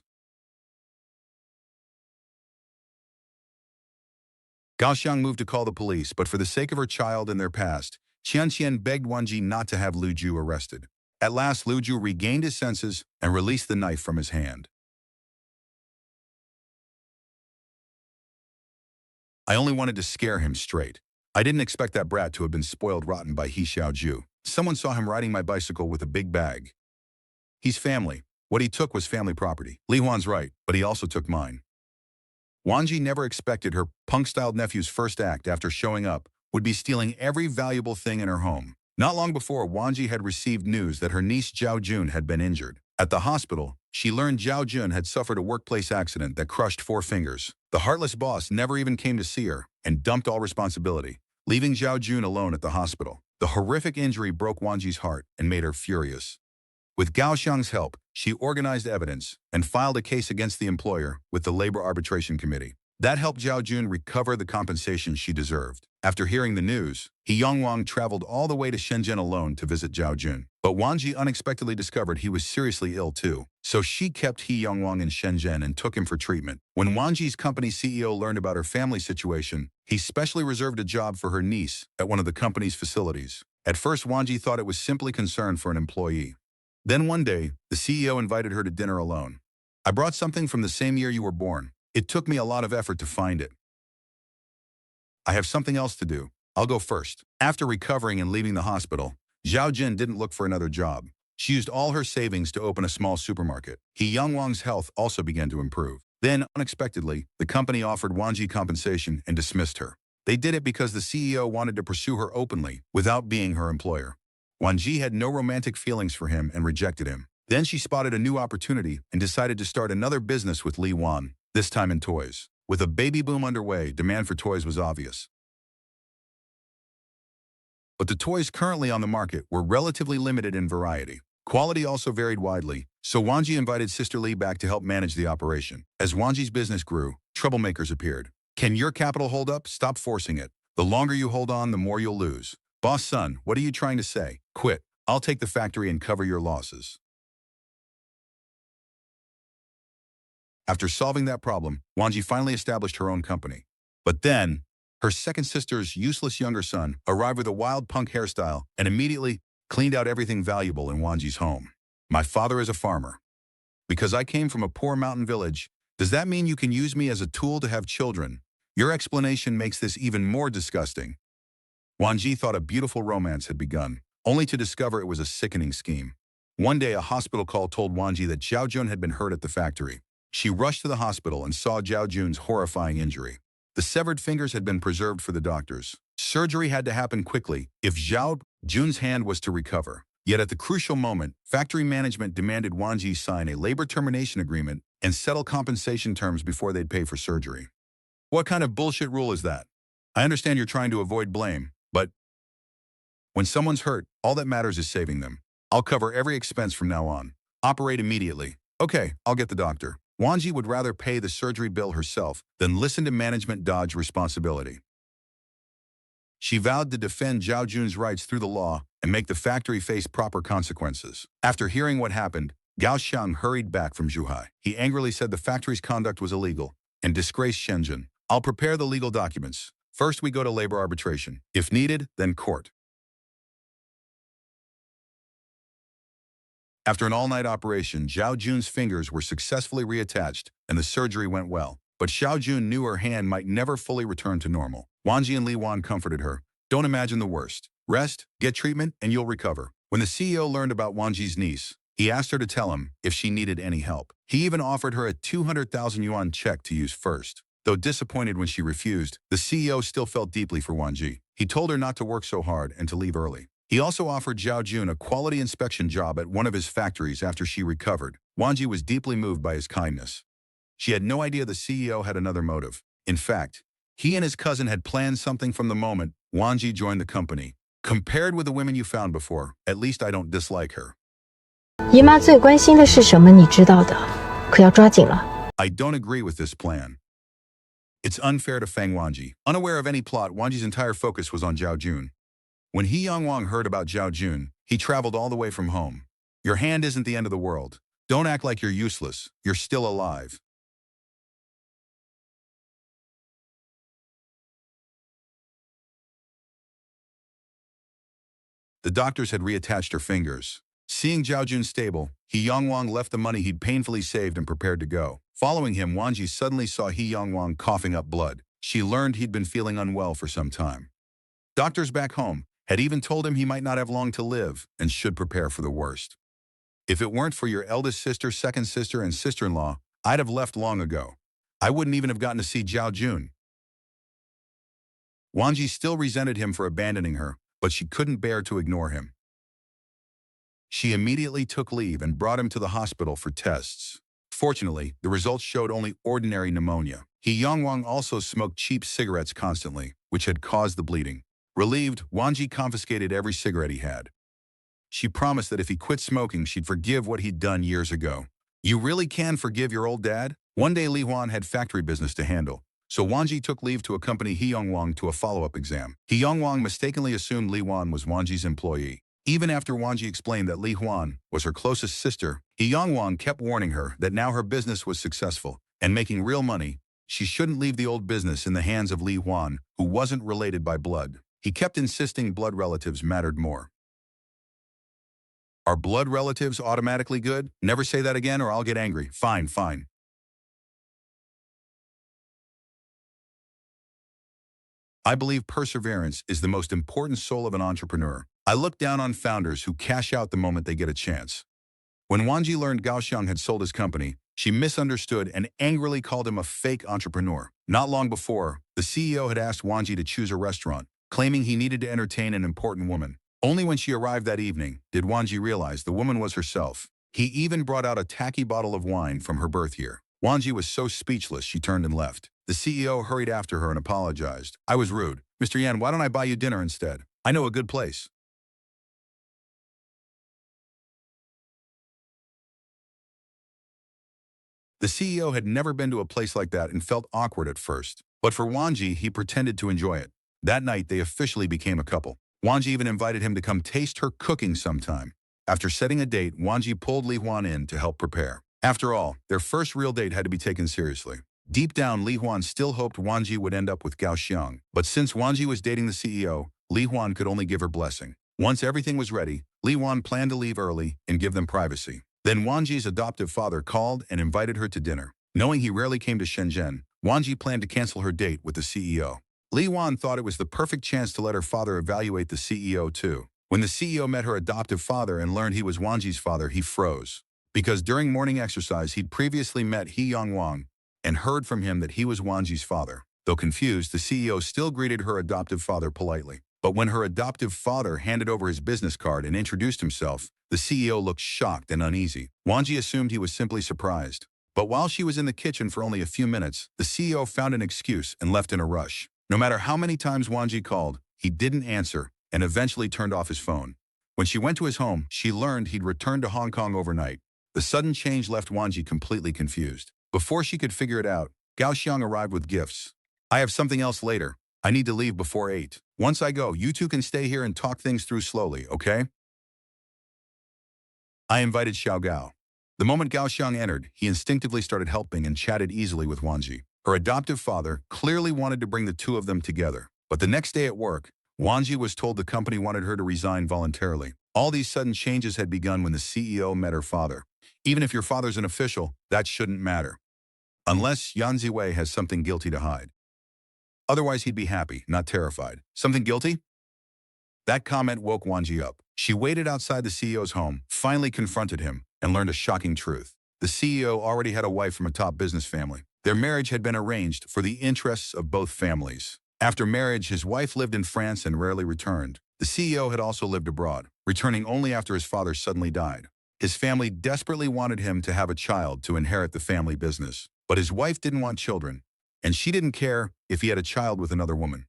Gao Xiang moved to call the police, but for the sake of her child and their past, Qianqian begged Wanji not to have Lu Ju arrested. At last, Lu Ju regained his senses and released the knife from his hand. I only wanted to scare him straight. I didn't expect that brat to have been spoiled rotten by He Xiaoju. Someone saw him riding my bicycle with a big bag. He's family. What he took was family property. Li Huan's right, but he also took mine. Wanji never expected her punk-styled nephew's first act after showing up would be stealing every valuable thing in her home. Not long before, Wanji had received news that her niece Zhao Jun had been injured. At the hospital, she learned Zhao Jun had suffered a workplace accident that crushed 4 fingers. The heartless boss never even came to see her and dumped all responsibility, leaving Zhao Jun alone at the hospital. The horrific injury broke Wanji's heart and made her furious. With Gao Xiang's help, she organized evidence and filed a case against the employer with the Labor Arbitration Committee. That helped Zhao Jun recover the compensation she deserved. After hearing the news, He Yongwang traveled all the way to Shenzhen alone to visit Zhao Jun. But Wanji unexpectedly discovered he was seriously ill too. So she kept He Yongwang in Shenzhen and took him for treatment. When Wanji's company CEO learned about her family situation, he specially reserved a job for her niece at one of the company's facilities. At first, Wanji thought it was simply concern for an employee. Then one day, the CEO invited her to dinner alone. I brought something from the same year you were born. It took me a lot of effort to find it. I have something else to do. I'll go first. After recovering and leaving the hospital, Zhao Jin didn't look for another job. She used all her savings to open a small supermarket. He Yongwang's health also began to improve. Then, unexpectedly, the company offered Wanji compensation and dismissed her. They did it because the CEO wanted to pursue her openly without being her employer. Wanji had no romantic feelings for him and rejected him. Then she spotted a new opportunity and decided to start another business with Li Wan, this time in toys. With a baby boom underway, demand for toys was obvious. But the toys currently on the market were relatively limited in variety. Quality also varied widely, so Wanji invited Sister Li back to help manage the operation. As Wanji's business grew, troublemakers appeared. Can your capital hold up? Stop forcing it. The longer you hold on, the more you'll lose. Boss son, what are you trying to say? Quit. I'll take the factory and cover your losses. After solving that problem, Wanji finally established her own company. But then, Her second sister's useless younger son arrived with a wild punk hairstyle and immediately cleaned out everything valuable in Wanji's home. My father is a farmer. Because I came from a poor mountain village, does that mean you can use me as a tool to have children? Your explanation makes this even more disgusting. Wanji thought a beautiful romance had begun, only to discover it was a sickening scheme. One day, a hospital call told Wanji that Zhao Jun had been hurt at the factory. She rushed to the hospital and saw Zhao Jun's horrifying injury. The severed fingers had been preserved for the doctors. Surgery had to happen quickly if Zhao Jun's hand was to recover. Yet at the crucial moment, factory management demanded Wanji sign a labor termination agreement and settle compensation terms before they'd pay for surgery. What kind of bullshit rule is that? I understand you're trying to avoid blame, but when someone's hurt, all that matters is saving them. I'll cover every expense from now on. Operate immediately. Okay, I'll get the doctor. Wanji would rather pay the surgery bill herself than listen to management dodge responsibility. She vowed to defend Zhao Jun's rights through the law and make the factory face proper consequences. After hearing what happened, Gao Xiang hurried back from Zhuhai. He angrily said the factory's conduct was illegal and disgraced Shenzhen. I'll prepare the legal documents. First, we go to labor arbitration. If needed, then court. After an all-night operation, Zhao Jun's fingers were successfully reattached and the surgery went well. But Zhao Jun knew her hand might never fully return to normal. Wanji and Li Wan comforted her. Don't imagine the worst. Rest, get treatment, and you'll recover. When the CEO learned about Wanji's niece, he asked her to tell him if she needed any help. He even offered her a 200,000 yuan check to use first. Though disappointed when she refused, the CEO still felt deeply for Wanji. He told her not to work so hard and to leave early. He also offered Zhao Jun a quality inspection job at one of his factories after she recovered. Wanji was deeply moved by his kindness. She had no idea the CEO had another motive. In fact, he and his cousin had planned something from the moment Wanji joined the company. Compared with the women you found before, at least I don't dislike her. 姨妈最关心的是什么？你知道的，可要抓紧了。I don't agree with this plan. It's unfair to Fang Wanji. Unaware of any plot, Wanji's entire focus was on Zhao Jun. When He Yongwang heard about Zhao Jun, he traveled all the way from home. Your hand isn't the end of the world. Don't act like you're useless. You're still alive. The doctors had reattached her fingers. Seeing Zhao Jun stable, He Yongwang left the money he'd painfully saved and prepared to go. Following him, Wanji suddenly saw He Yongwang coughing up blood. She learned he'd been feeling unwell for some time. Doctors back home had even told him he might not have long to live and should prepare for the worst. If it weren't for your eldest sister, second sister, and sister-in-law, I'd have left long ago. I wouldn't even have gotten to see Zhao Jun. Wanji still resented him for abandoning her, but she couldn't bear to ignore him. She immediately took leave and brought him to the hospital for tests. Fortunately, the results showed only ordinary pneumonia. He Yongwang also smoked cheap cigarettes constantly, which had caused the bleeding. Relieved, Wanji confiscated every cigarette he had. She promised that if he quit smoking, she'd forgive what he'd done years ago. You really can forgive your old dad? One day Li Huan had factory business to handle, so Wanji took leave to accompany He Yongwang to a follow-up exam. He Yongwang mistakenly assumed Li Huan was Wanji's employee. Even after Wanji explained that Li Huan was her closest sister, He Yongwang kept warning her that now her business was successful and making real money. She shouldn't leave the old business in the hands of Li Huan, who wasn't related by blood. He kept insisting blood relatives mattered more. Are blood relatives automatically good? Never say that again or I'll get angry. Fine, fine. I believe perseverance is the most important soul of an entrepreneur. I look down on founders who cash out the moment they get a chance. When Wanji learned Gao Xiang had sold his company, she misunderstood and angrily called him a fake entrepreneur. Not long before, the CEO had asked Wanji to choose a restaurant, claiming he needed to entertain an important woman. Only when she arrived that evening did Wanji realize the woman was herself. He even brought out a tacky bottle of wine from her birth year. Wanji was so speechless she turned and left. The CEO hurried after her and apologized. I was rude. Mr. Yan, why don't I buy you dinner instead? I know a good place. The CEO had never been to a place like that and felt awkward at first. But for Wanji, he pretended to enjoy it. That night, they officially became a couple. Wanji even invited him to come taste her cooking sometime. After setting a date, Wanji pulled Li Huan in to help prepare. After all, their first real date had to be taken seriously. Deep down, Li Huan still hoped Wanji would end up with Gao Xiang, but since Wanji was dating the CEO, Li Huan could only give her blessing. Once everything was ready, Li Huan planned to leave early and give them privacy. Then Wanji's adoptive father called and invited her to dinner. Knowing he rarely came to Shenzhen, Wanji planned to cancel her date with the CEO. Li Huan thought it was the perfect chance to let her father evaluate the CEO too. When the CEO met her adoptive father and learned he was Wanji's father, he froze. Because during morning exercise, he'd previously met He Yang Wang and heard from him that he was Wanji's father. Though confused, the CEO still greeted her adoptive father politely. But when her adoptive father handed over his business card and introduced himself, the CEO looked shocked and uneasy. Wanji assumed he was simply surprised. But while she was in the kitchen for only a few minutes, the CEO found an excuse and left in a rush. No matter how many times Wanji called, he didn't answer and eventually turned off his phone. When she went to his home, she learned he'd returned to Hong Kong overnight. The sudden change left Wanji completely confused. Before she could figure it out, Gao Xiang arrived with gifts. I have something else later. I need to leave before 8. Once I go, you two can stay here and talk things through slowly, okay? I invited Xiao Gao. The moment Gao Xiang entered, he instinctively started helping and chatted easily with Wanji. Her adoptive father clearly wanted to bring the two of them together. But the next day at work, Wanji was told the company wanted her to resign voluntarily. All these sudden changes had begun when the CEO met her father. Even if your father's an official, that shouldn't matter. Unless Yan Ziwei has something guilty to hide. Otherwise, he'd be happy, not terrified. Something guilty? That comment woke Wanji up. She waited outside the CEO's home, finally confronted him, and learned a shocking truth. The CEO already had a wife from a top business family. Their marriage had been arranged for the interests of both families. After marriage, his wife lived in France and rarely returned. The CEO had also lived abroad, returning only after his father suddenly died. His family desperately wanted him to have a child to inherit the family business. But his wife didn't want children, and she didn't care if he had a child with another woman.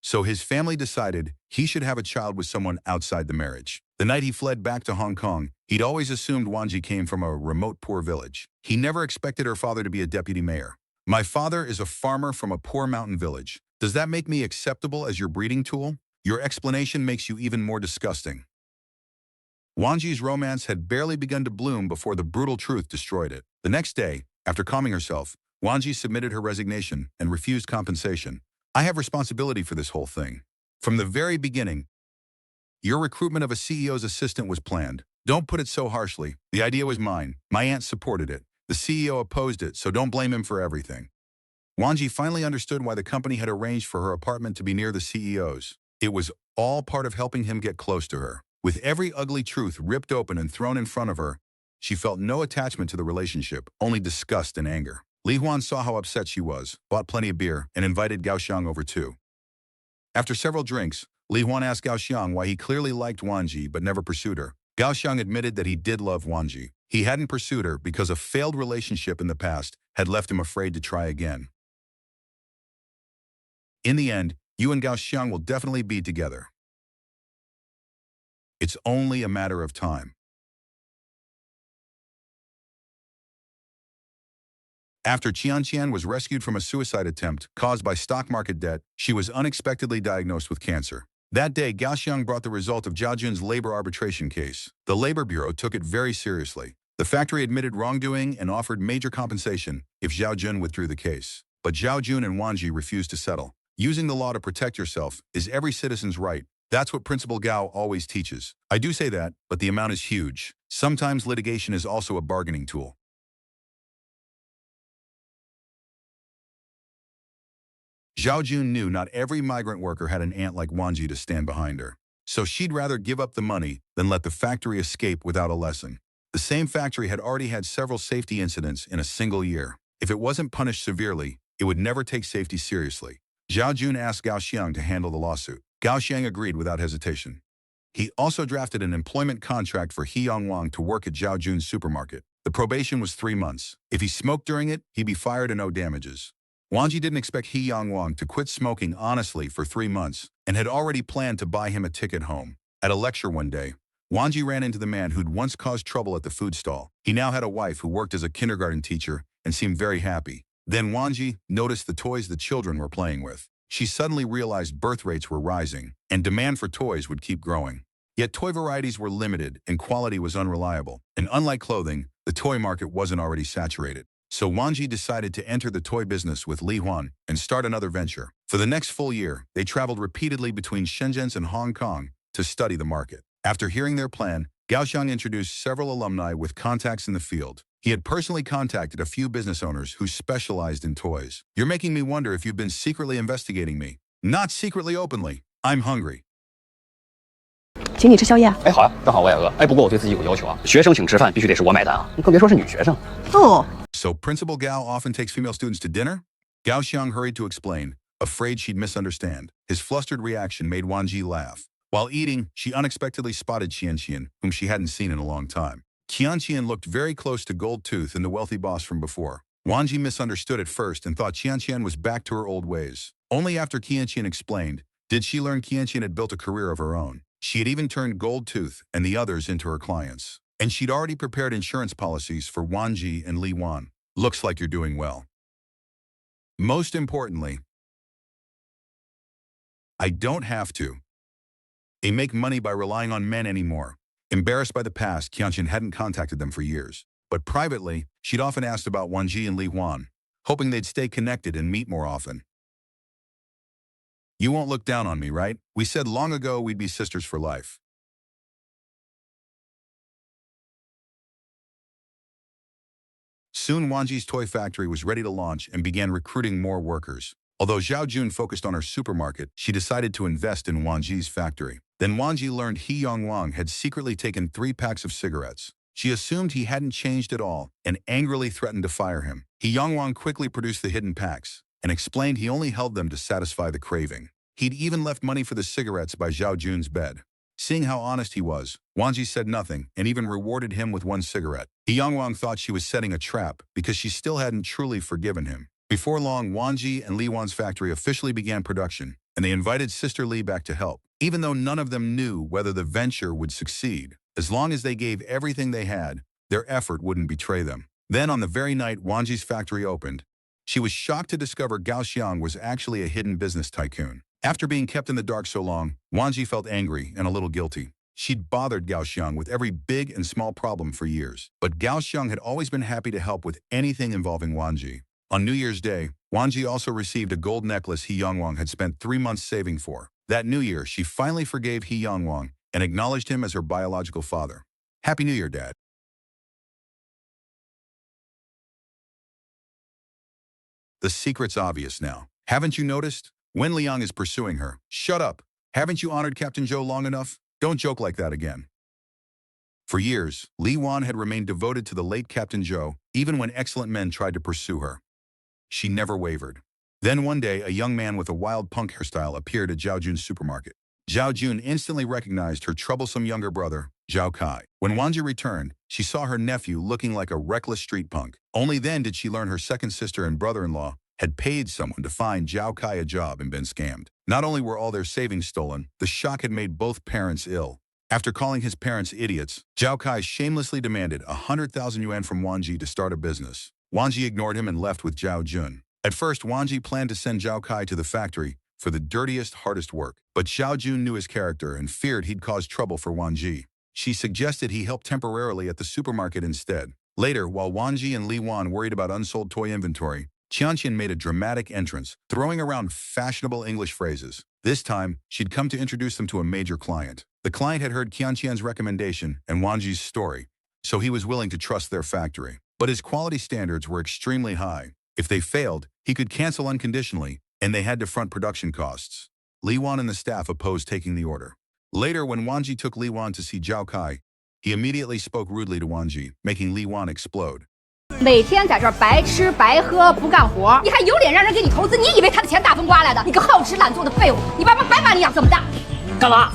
So his family decided he should have a child with someone outside the marriage. The night he fled back to Hong Kong, he'd always assumed Wanji came from a remote poor village. He never expected her father to be a deputy mayor. My father is a farmer from a poor mountain village. Does that make me acceptable as your breeding tool? Your explanation makes you even more disgusting. Wanji's romance had barely begun to bloom before the brutal truth destroyed it. The next day, after calming herself, Wanji submitted her resignation and refused compensation. I have responsibility for this whole thing. From the very beginning, your recruitment of a CEO's assistant was planned. Don't put it so harshly. The idea was mine. My aunt supported it. The CEO opposed it, so don't blame him for everything. Wanji finally understood why the company had arranged for her apartment to be near the CEO's. It was all part of helping him get close to her. With every ugly truth ripped open and thrown in front of her, she felt no attachment to the relationship, only disgust and anger. Li Huan saw how upset she was, bought plenty of beer, and invited Gao Xiang over too. After several drinks, Li Huan asked Gao Xiang why he clearly liked Wanji but never pursued her. Gao Xiang admitted that he did love Wanji. He hadn't pursued her because a failed relationship in the past had left him afraid to try again. In the end, you and Gao Xiang will definitely be together. It's only a matter of time. After Qian was rescued from a suicide attempt caused by stock market debt, she was unexpectedly diagnosed with cancer. That day, Gao Xiang brought the result of Zhao Jun's labor arbitration case. The Labor Bureau took it very seriously. The factory admitted wrongdoing and offered major compensation if Zhao Jun withdrew the case. But Zhao Jun and Wanji refused to settle. Using the law to protect yourself is every citizen's right. That's what Principal Gao always teaches. I do say that, but the amount is huge. Sometimes litigation is also a bargaining tool. Zhao Jun knew not every migrant worker had an aunt like Wanji to stand behind her. So she'd rather give up the money than let the factory escape without a lesson. The same factory had already had several safety incidents in a single year. If it wasn't punished severely, it would never take safety seriously. Zhao Jun asked Gao Xiang to handle the lawsuit. Gao Xiang agreed without hesitation. He also drafted an employment contract for He Yang Wang to work at Zhao Jun's supermarket. The probation was 3 months. If he smoked during it, he'd be fired and owe damages. Wanji didn't expect He Yang Wang to quit smoking honestly for 3 months and had already planned to buy him a ticket home. At a lecture one day, Wanji ran into the man who'd once caused trouble at the food stall. He now had a wife who worked as a kindergarten teacher and seemed very happy. Then Wanji noticed the toys the children were playing with. She suddenly realized birth rates were rising and demand for toys would keep growing. Yet toy varieties were limited and quality was unreliable. And unlike clothing, the toy market wasn't already saturated. So Wanji decided to enter the toy business with Li Huan and start another venture. For the next full year, they traveled repeatedly between Shenzhen and Hong Kong to study the market. After hearing their plan, Gao Xiang introduced several alumni with contacts in the field. He had personally contacted a few business owners who specialized in toys. You're making me wonder if you've been secretly investigating me. Not secretly, openly. I'm hungry. 请你吃宵夜啊？哎，好啊，正好我也饿。哎，不过我对自己有个要求啊，学生请吃饭必须得是我买单啊，你更别说是女学生。哦， So Principal Gao often takes female students to dinner? Gao Xiang hurried to explain, afraid she'd misunderstand. His flustered reaction made Wanji laugh. While eating, she unexpectedly spotted Qianqian, whom she hadn't seen in a long time. Qianqian looked very close to Gold Tooth and the wealthy boss from before. Wanji misunderstood at first and thought Qianqian was back to her old ways. Only after Qianqian explained, did she learn Qianqian had built a career of her own. She had even turned Gold Tooth and the others into her clients. And she'd already prepared insurance policies for Wanji and Li Wan. Looks like you're doing well. Most importantly, I don't have to. They make money by relying on men anymore. Embarrassed by the past, Qianqian hadn't contacted them for years. But privately, she'd often asked about Wanji and Li Huan, hoping they'd stay connected and meet more often. You won't look down on me, right? We said long ago we'd be sisters for life. Soon Wanji's toy factory was ready to launch and began recruiting more workers. Although Zhao Jun focused on her supermarket, she decided to invest in Wanji's factory. Then Wanji learned He Yongwang had secretly taken 3 packs of cigarettes. She assumed he hadn't changed at all and angrily threatened to fire him. He Yongwang quickly produced the hidden packs and explained he only held them to satisfy the craving. He'd even left money for the cigarettes by Zhao Jun's bed. Seeing how honest he was, Wanji said nothing and even rewarded him with 1 cigarette. He Yongwang thought she was setting a trap because she still hadn't truly forgiven him. Before long, Wanji and Li Wan's factory officially began production, and they invited Sister Li back to help. Even though none of them knew whether the venture would succeed, as long as they gave everything they had, their effort wouldn't betray them. Then on the very night Wanji's factory opened, she was shocked to discover Gao Xiang was actually a hidden business tycoon. After being kept in the dark so long, Wanji felt angry and a little guilty. She'd bothered Gao Xiang with every big and small problem for years, but Gao Xiang had always been happy to help with anything involving Wanji. On New Year's Day, Wanji also received a gold necklace He Yongwang had spent 3 months saving for. That New Year, she finally forgave He Yongwang and acknowledged him as her biological father. Happy New Year, Dad. The secret's obvious now. Haven't you noticed? Wen Liang is pursuing her. Shut up. Haven't you honored Captain Zhou long enough? Don't joke like that again. For years, Li Wan had remained devoted to the late Captain Zhou, even when excellent men tried to pursue her. She never wavered. Then one day, a young man with a wild punk hairstyle appeared at Zhao Jun's supermarket. Zhao Jun instantly recognized her troublesome younger brother, Zhao Kai. When Wanji returned, she saw her nephew looking like a reckless street punk. Only then did she learn her second sister and brother-in-law had paid someone to find Zhao Kai a job and been scammed. Not only were all their savings stolen, the shock had made both parents ill. After calling his parents idiots, Zhao Kai shamelessly demanded 100,000 yuan from Wanji to start a business. Wanji ignored him and left with Zhao Jun. At first, Wanji planned to send Zhao Kai to the factory for the dirtiest, hardest work. But Zhao Jun knew his character and feared he'd cause trouble for Wanji. She suggested he help temporarily at the supermarket instead. Later, while Wanji and Li Wan worried about unsold toy inventory, Qianqian made a dramatic entrance, throwing around fashionable English phrases. This time, she'd come to introduce them to a major client. The client had heard Qianqian's recommendation and Wanji's story, so he was willing to trust their factory. But his quality standards were extremely high. If they failed, he could cancel unconditionally, and they had to front production costs. Li Wan and the staff opposed taking the order. Later, when Wanji took Li Wan to see Zhao Kai, he immediately spoke rudely to Wanji, making Li Wan explode. 每天在这儿白吃白喝不干活，你还有脸让人给你投资？你以为他的钱大风刮来的？你个好吃懒做的废物！你爸爸白把你养这么大，干嘛？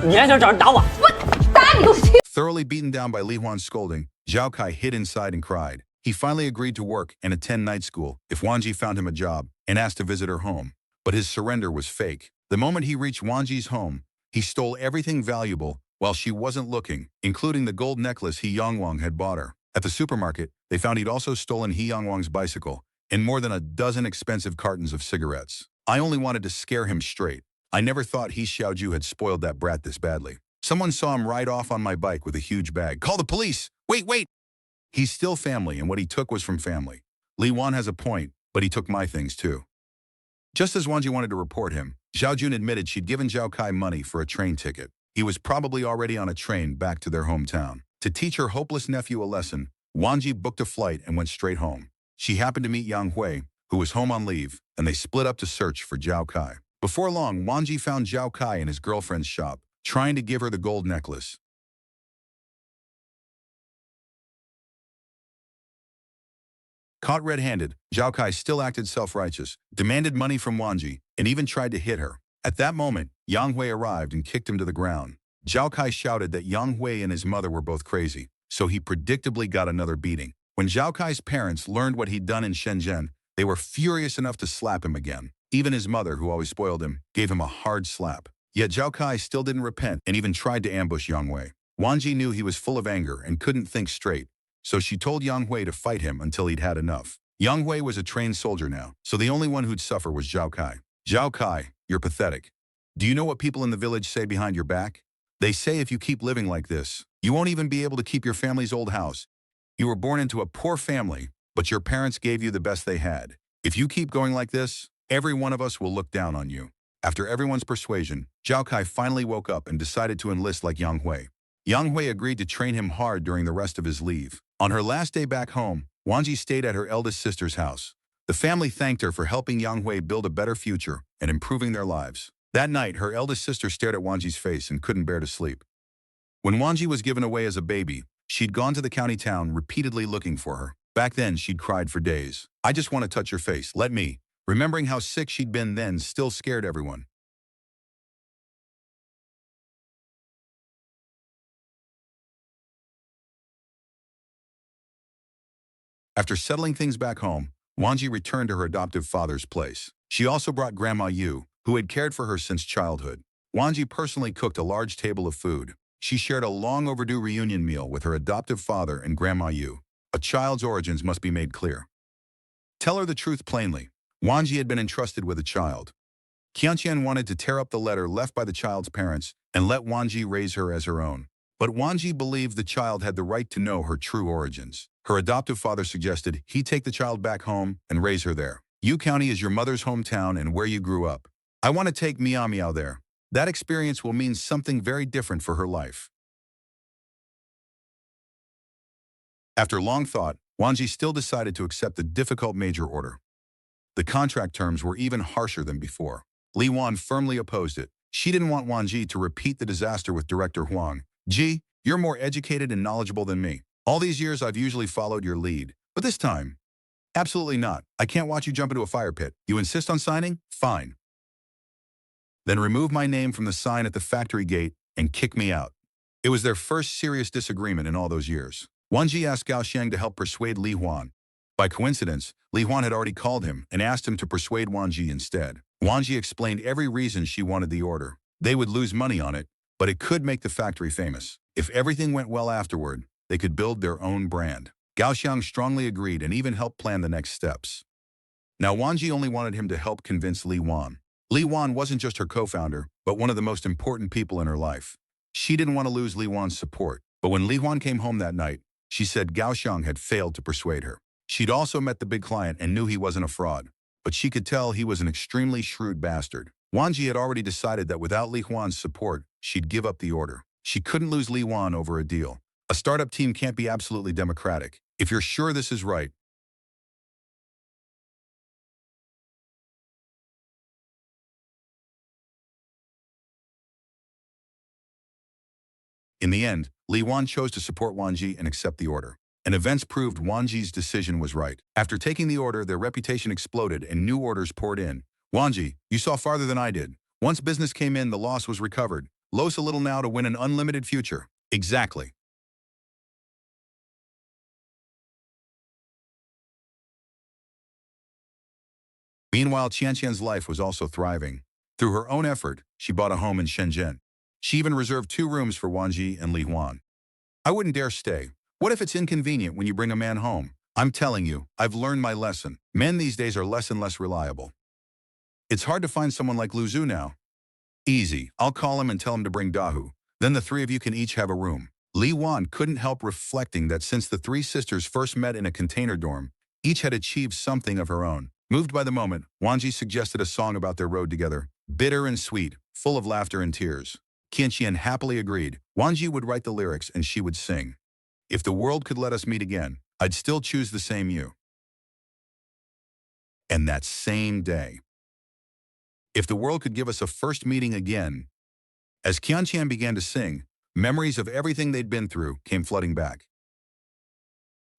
你还想找人打我？我打你都是轻。 Thoroughly beaten down by Li Huan's scolding, Zhao Kai hid inside and cried. He finally agreed to work and attend night school if Wanji found him a job and asked to visit her home. But his surrender was fake. The moment he reached Wanji's home, he stole everything valuable while she wasn't looking, including the gold necklace He Yongwang had bought her. At the supermarket, they found he'd also stolen He Yongwang's bicycle and more than a dozen expensive cartons of cigarettes. I only wanted to scare him straight. I never thought He Xiaoju had spoiled that brat this badly. Someone saw him ride off on my bike with a huge bag. Call the police! Wait! He's still family, and what he took was from family. Li Wan has a point, but he took my things too. Just as Wanji wanted to report him, Zhao Jun admitted she'd given Zhao Kai money for a train ticket. He was probably already on a train back to their hometown. To teach her hopeless nephew a lesson, Wanji booked a flight and went straight home. She happened to meet Yang Hui, who was home on leave, and they split up to search for Zhao Kai. Before long, Wanji found Zhao Kai in his girlfriend's shop, trying to give her the gold necklace. Caught red-handed, Zhao Kai still acted self-righteous, demanded money from Wanji, and even tried to hit her. At that moment, Yang Hui arrived and kicked him to the ground. Zhao Kai shouted that Yang Hui and his mother were both crazy, so he predictably got another beating. When Zhao Kai's parents learned what he'd done in Shenzhen, they were furious enough to slap him again. Even his mother, who always spoiled him, gave him a hard slap. Yet Zhao Kai still didn't repent and even tried to ambush Yang Hui. Wanji knew he was full of anger and couldn't think straight, so she told Yang Hui to fight him until he'd had enough. Yang Hui was a trained soldier now, so the only one who'd suffer was Zhao Kai. Zhao Kai, you're pathetic. Do you know what people in the village say behind your back? They say if you keep living like this, you won't even be able to keep your family's old house. You were born into a poor family, but your parents gave you the best they had. If you keep going like this, every one of us will look down on you. After everyone's persuasion, Zhao Kai finally woke up and decided to enlist like Yang Hui. Yang Hui agreed to train him hard during the rest of his leave. On her last day back home, Wanji stayed at her eldest sister's house. The family thanked her for helping Yang Hui build a better future and improving their lives. That night, her eldest sister stared at Wanji's face and couldn't bear to sleep. When Wanji was given away as a baby, she'd gone to the county town repeatedly looking for her. Back then, she'd cried for days. I just want to touch your face, let me. Remembering how sick she'd been then still scared everyone. After settling things back home, Wanji returned to her adoptive father's place. She also brought Grandma Yu, who had cared for her since childhood. Wanji personally cooked a large table of food. She shared a long overdue reunion meal with her adoptive father and Grandma Yu. A child's origins must be made clear. Tell her the truth plainly. Wanji had been entrusted with a child. Qianqian wanted to tear up the letter left by the child's parents and let Wanji raise her as her own. But Wanji believed the child had the right to know her true origins. Her adoptive father suggested he take the child back home and raise her there. Yu County is your mother's hometown and where you grew up. I want to take Miao Miao there. That experience will mean something very different for her life. After long thought, Wanji still decided to accept the difficult major order. The contract terms were even harsher than before. Li Wan firmly opposed it. She didn't want Wanji to repeat the disaster with Director Huang. Ji, you're more educated and knowledgeable than me. All these years I've usually followed your lead, but this time, absolutely not. I can't watch you jump into a fire pit. You insist on signing? Fine. Then remove my name from the sign at the factory gate and kick me out. It was their first serious disagreement in all those years. Wanji asked Gao Xiang to help persuade Li Huan. By coincidence, Li Huan had already called him and asked him to persuade Wanji instead. Wanji explained every reason she wanted the order. They would lose money on it, but it could make the factory famous. If everything went well afterward, they could build their own brand. Gao Xiang strongly agreed and even helped plan the next steps. Now Wanji only wanted him to help convince Li Wan. Li Wan wasn't just her co-founder, but one of the most important people in her life. She didn't want to lose Li Wan's support, but when Li Wan came home that night, she said Gao Xiang had failed to persuade her. She'd also met the big client and knew he wasn't a fraud, but she could tell he was an extremely shrewd bastard. Wanji had already decided that without Li Huan's support, she'd give up the order. She couldn't lose Li Wan over a deal. A startup team can't be absolutely democratic. If you're sure this is right, in the end, Li Wan chose to support Wanji and accept the order. And events proved Wanji's decision was right. After taking the order, their reputation exploded and new orders poured in. Wanji, you saw farther than I did. Once business came in, the loss was recovered. Lose a little now to win an unlimited future. Exactly. Meanwhile, Qianqian's life was also thriving. Through her own effort, she bought a home in Shenzhen. She even reserved 2 rooms for Wanji and Li Huan. I wouldn't dare stay. What if it's inconvenient when you bring a man home? I'm telling you, I've learned my lesson. Men these days are less and less reliable. It's hard to find someone like Lu Zhu now. Easy. I'll call him and tell him to bring Dahu. Then the 3 of you can each have a room. Li Wan couldn't help reflecting that since the three sisters first met in a container dorm, each had achieved something of her own. Moved by the moment, Wanji suggested a song about their road together, bitter and sweet, full of laughter and tears. Qianqian happily agreed. Wanji would write the lyrics and she would sing. If the world could let us meet again, I'd still choose the same you. And that same day. If the world could give us a first meeting again. As Qianqian began to sing, memories of everything they'd been through came flooding back.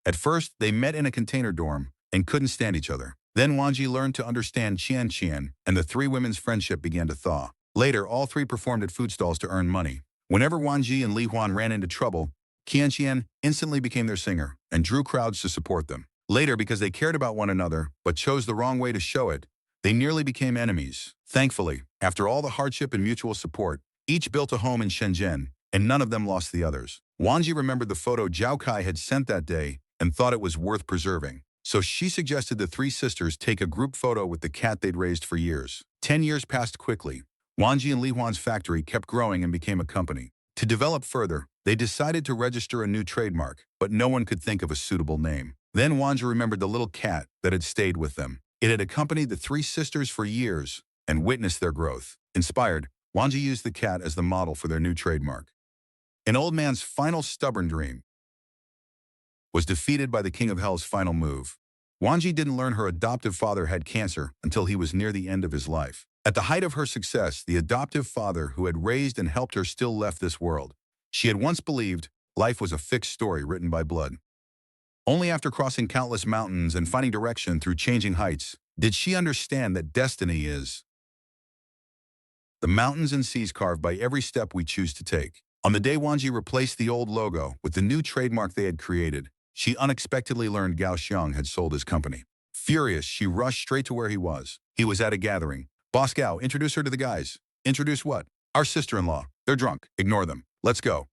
At first, they met in a container dorm and couldn't stand each other. Then Wanji learned to understand Qianqian, and the three women's friendship began to thaw. Later, all three performed at food stalls to earn money. Whenever Wanji and Li Huan ran into trouble, Qianqian instantly became their singer and drew crowds to support them. Later, because they cared about one another but chose the wrong way to show it, they nearly became enemies. Thankfully, after all the hardship and mutual support, each built a home in Shenzhen, and none of them lost the others. Wanji remembered the photo Zhao Kai had sent that day and thought it was worth preserving. So she suggested the three sisters take a group photo with the cat they'd raised for years. 10 years passed quickly. Wanji and Li Huan's factory kept growing and became a company. To develop further, they decided to register a new trademark, but no one could think of a suitable name. Then Wanji remembered the little cat that had stayed with them. It had accompanied the three sisters for years and witnessed their growth. Inspired, Wanji used the cat as the model for their new trademark. An old man's final stubborn dream was defeated by the King of Hell's final move. Wanji didn't learn her adoptive father had cancer until he was near the end of his life. At the height of her success, the adoptive father who had raised and helped her still left this world. She had once believed life was a fixed story written by blood. Only after crossing countless mountains and finding direction through changing heights did she understand that destiny is the mountains and seas carved by every step we choose to take. On the day Wanji replaced the old logo with the new trademark they had created, she unexpectedly learned Gao Xiang had sold his company. Furious, she rushed straight to where he was. He was at a gathering. Boss Gao, introduce her to the guys. Introduce what? Our sister-in-law. They're drunk. Ignore them. Let's go.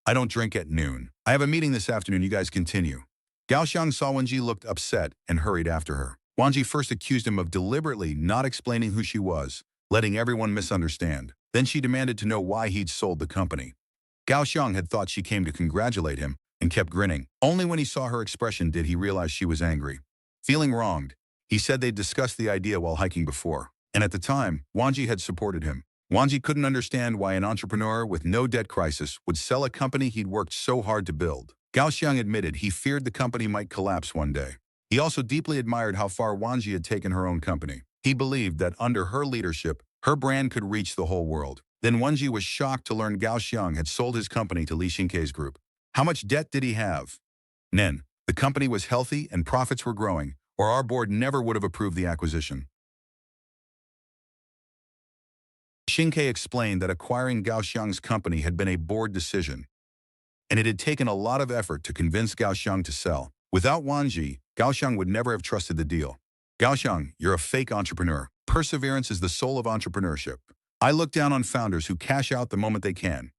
I don't drink at noon. I have a meeting this afternoon. You guys continue. Gao Xiang saw Wanji looked upset and hurried after her. Wanji first accused him of deliberately not explaining who she was, letting everyone misunderstand. Then she demanded to know why he'd sold the company. Gao Xiang had thought she came to congratulate him and kept grinning. Only when he saw her expression did he realize she was angry. Feeling wronged, he said they'd discussed the idea while hiking before, and at the time, Wanji had supported him. Wanji couldn't understand why an entrepreneur with no debt crisis would sell a company he'd worked so hard to build. Gao Xiang admitted he feared the company might collapse one day. He also deeply admired how far Wanji had taken her own company. He believed that under her leadership, her brand could reach the whole world. Then Wanji was shocked to learn Gao Xiang had sold his company to Li Xinkei's group. How much debt did he have? Nen, the company was healthy and profits were growing, or our board never would have approved the acquisition. Xinkei explained that acquiring Gao Xiang's company had been a board decision, and it had taken a lot of effort to convince Gao Xiang to sell. Without Wanji, Gao Xiang would never have trusted the deal. Gao Xiang, you're a fake entrepreneur. Perseverance is the soul of entrepreneurship. I look down on founders who cash out the moment they can.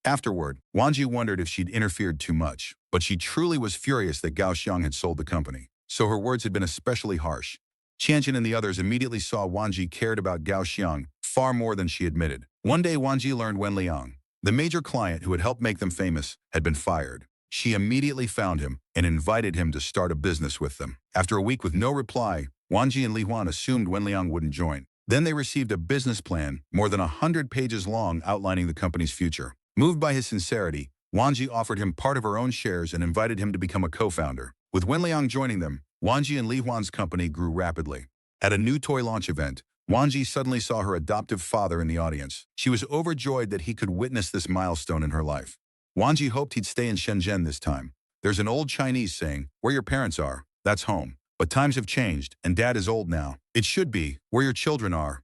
Afterward, Wanji wondered if she'd interfered too much, but she truly was furious that Gao Xiang had sold the company, so her words had been especially harsh. Qianqian and the others immediately saw Wanji cared about Gao Xiang far more than she admitted. One day, Wanji learned Wen Liang, the major client who had helped make them famous, had been fired. She immediately found him and invited him to start a business with them. After a week with no reply, Wanji and Li Huan assumed Wen Liang wouldn't join. Then they received a business plan more than 100 pages long outlining the company's future. Moved by his sincerity, Wanji offered him part of her own shares and invited him to become a co-founder. With Wen Liang joining them, Wanji and Li Huan's company grew rapidly. At a new toy launch event, Wanji suddenly saw her adoptive father in the audience. She was overjoyed that he could witness this milestone in her life. Wanji hoped he'd stay in Shenzhen this time. There's an old Chinese saying, where your parents are, that's home. But times have changed, and Dad is old now. It should be, where your children are,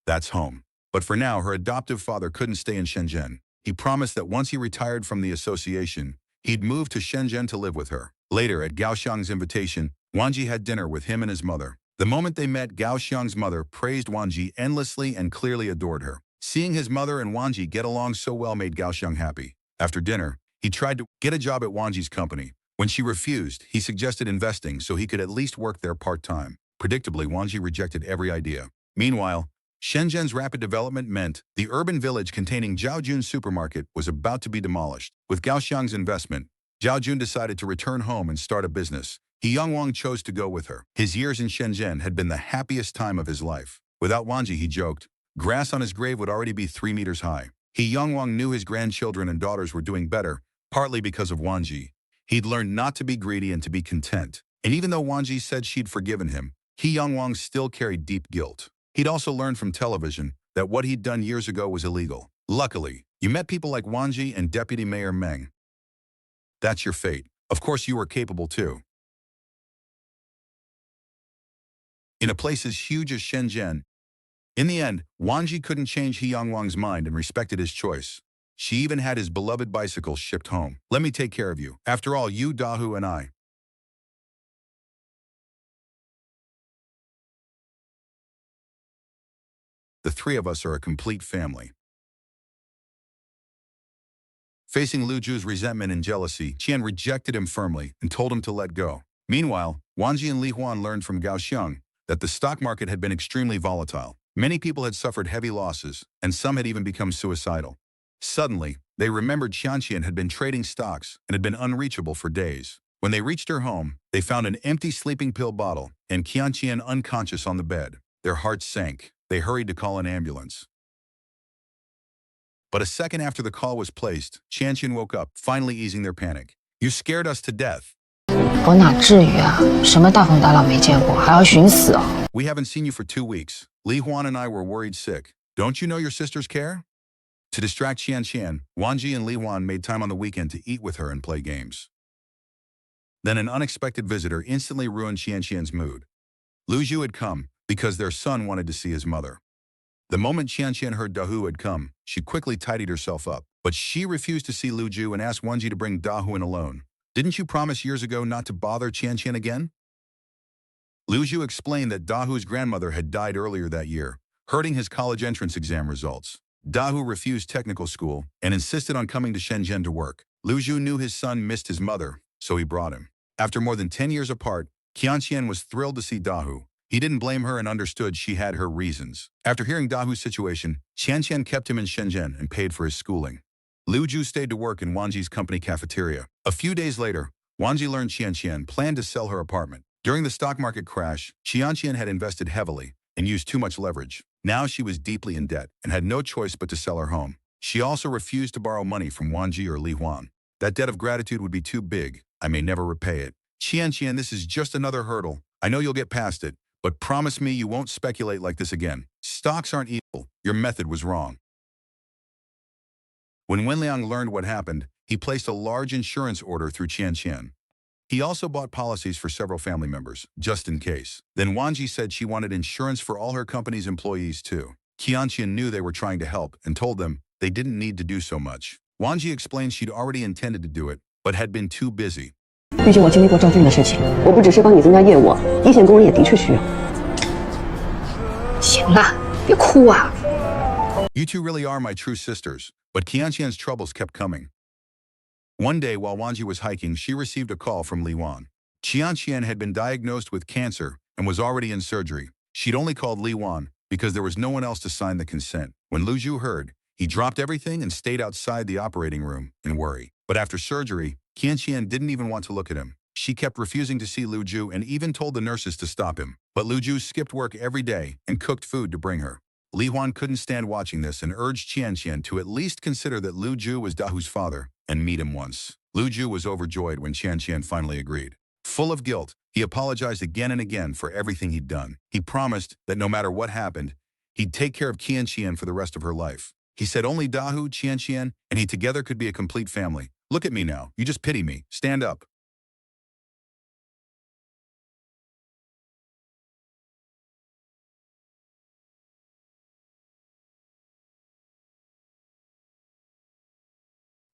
that's home. But for now, her adoptive father couldn't stay in Shenzhen. He promised that once he retired from the association, he'd move to Shenzhen to live with her. Later, at Gao Xiang's invitation, Wanji had dinner with him and his mother. The moment they met, Gao Xiang's mother praised Wanji endlessly and clearly adored her. Seeing his mother and Wanji get along so well made Gao Xiang happy. After dinner, he tried to get a job at Wanji's company, When she refused, he suggested investing so he could at least work there part-time. Predictably, Wang Ji rejected every idea. Meanwhile, Shenzhen's rapid development meant the urban village containing Zhaojun's supermarket was about to be demolished. With Gao Xiang's investment, Zhaojun decided to return home and start a business. He Yangwang chose to go with her. His years in Shenzhen had been the happiest time of his life. Without Wang Ji, he joked, grass on his grave would already be 3 meters high. He Yangwang knew his grandchildren and daughters were doing better, partly because of Wang Ji. He'd learned not to be greedy and to be content. And even though Wang Ji said she'd forgiven him, He Yangwang still carried deep guilt. He'd also learned from television that what he'd done years ago was illegal. Luckily, you met people like Wang Ji and Deputy Mayor Meng. That's your fate. Of course you were capable too. In a place as huge as Shenzhen, in the end, Wang Ji couldn't change He Yangwang's mind and respected his choice. She even had his beloved bicycle shipped home. Let me take care of you. After all, you, Dahu, and I. The three of us are a complete family. Facing Lu Zhu's resentment and jealousy, Qian rejected him firmly and told him to let go. Meanwhile, Wang Ji and Li Huan learned from Gao Xiang that the stock market had been extremely volatile. Many people had suffered heavy losses, and some had even become suicidal. Suddenly, they remembered Qian had been trading stocks and had been unreachable for days. When they reached her home, they found an empty sleeping pill bottle and Qian unconscious on the bed. Their hearts sank. They hurried to call an ambulance. But a second after the call was placed, Qian woke up, finally easing their panic. You scared us to death. 我哪至于啊？什么大风大浪没见过，还要寻死啊？ We haven't seen you for 2 weeks. Li Huan and I were worried sick. Don't you know your sisters care? To distract Qian, Wang Ji and Li Huan made time on the weekend to eat with her and play games. Then an unexpected visitor instantly ruined Qian's mood. Lu Zhu had come because their son wanted to see his mother. The moment Qian heard Dahu had come, she quickly tidied herself up. But she refused to see Lu Zhu and asked Wang Ji to bring Dahu in alone. Didn't you promise years ago not to bother Qian again? Lu Zhu explained that Dahu's grandmother had died earlier that year, hurting his college entrance exam results. Dahu refused technical school and insisted on coming to Shenzhen to work. Lu Zhu knew his son missed his mother, so he brought him. After more than 10 years apart, Qian was thrilled to see Dahu. He didn't blame her and understood she had her reasons. After hearing Dahu's situation, Qian kept him in Shenzhen and paid for his schooling. Lu Zhu stayed to work in Wang Ji's company cafeteria. A few days later, Wang Ji learned Qian planned to sell her apartment. During the stock market crash, Qian had invested heavily and used too much leverage. Now she was deeply in debt and had no choice but to sell her home. She also refused to borrow money from Wang Ji or Li Huan. That debt of gratitude would be too big. I may never repay it. Qian, this is just another hurdle. I know you'll get past it, but promise me you won't speculate like this again. Stocks aren't evil. Your method was wrong. When Wenliang learned what happened, he placed a large insurance order through Qian. He also bought policies for several family members, just in case. Then Wang Ji said she wanted insurance for all her company's employees too. Qian knew they were trying to help and told them they didn't need to do so much. Wang Ji explained she'd already intended to do it, but had been too busy. 毕竟我经历过赵俊的事情，我不只是帮你增加业务，一线工人也的确需要。行了，别哭啊！ You two really are my true sisters, but Qian's troubles kept coming. One day while Wang Ji was hiking, she received a call from Li Huan. Qian had been diagnosed with cancer and was already in surgery. She'd only called Li Huan because there was no one else to sign the consent. When Lu Zhu heard, he dropped everything and stayed outside the operating room in worry. But after surgery, Qian didn't even want to look at him. She kept refusing to see Lu Zhu and even told the nurses to stop him. But Lu Zhu skipped work every day and cooked food to bring her. Li Huan couldn't stand watching this and urged Qian to at least consider that Lu Zhu was Dahu's father and meet him once. Lu Zhu was overjoyed when Qian finally agreed. Full of guilt, he apologized again and again for everything he'd done. He promised that no matter what happened, he'd take care of Qian for the rest of her life. He said only Dahu, Qian, and he together could be a complete family. Look at me now. You just pity me. Stand up.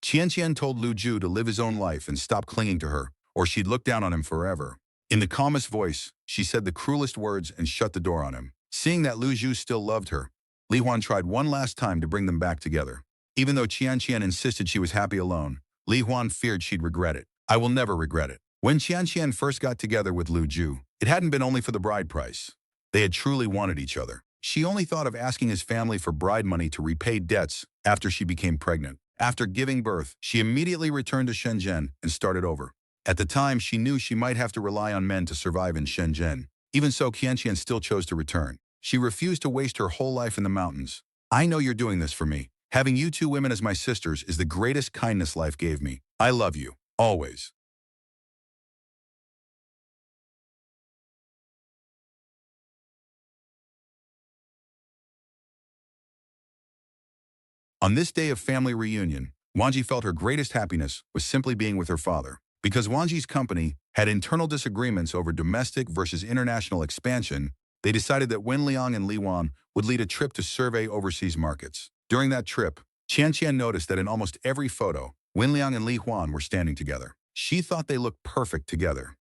Qian told Lu Zhu to live his own life and stop clinging to her, or she'd look down on him forever. In the calmest voice, she said the cruelest words and shut the door on him. Seeing that Lu Zhu still loved her, Li Huan tried one last time to bring them back together. Even though Qian insisted she was happy alone, Li Huan feared she'd regret it. I will never regret it. When Qian first got together with Lu Ju, it hadn't been only for the bride price. They had truly wanted each other. She only thought of asking his family for bride money to repay debts after she became pregnant. After giving birth, she immediately returned to Shenzhen and started over. At the time, she knew she might have to rely on men to survive in Shenzhen. Even so, Qian still chose to return. She refused to waste her whole life in the mountains. I know you're doing this for me. Having you two women as my sisters is the greatest kindness life gave me. I love you. Always. On this day of family reunion, Wanji felt her greatest happiness was simply being with her father. Because Wanji's company had internal disagreements over domestic versus international expansion, they decided that Wen Liang and Li Wan would lead a trip to survey overseas markets. During that trip, Qian noticed that in almost every photo, Wen Liang and Li Huan were standing together. She thought they looked perfect together.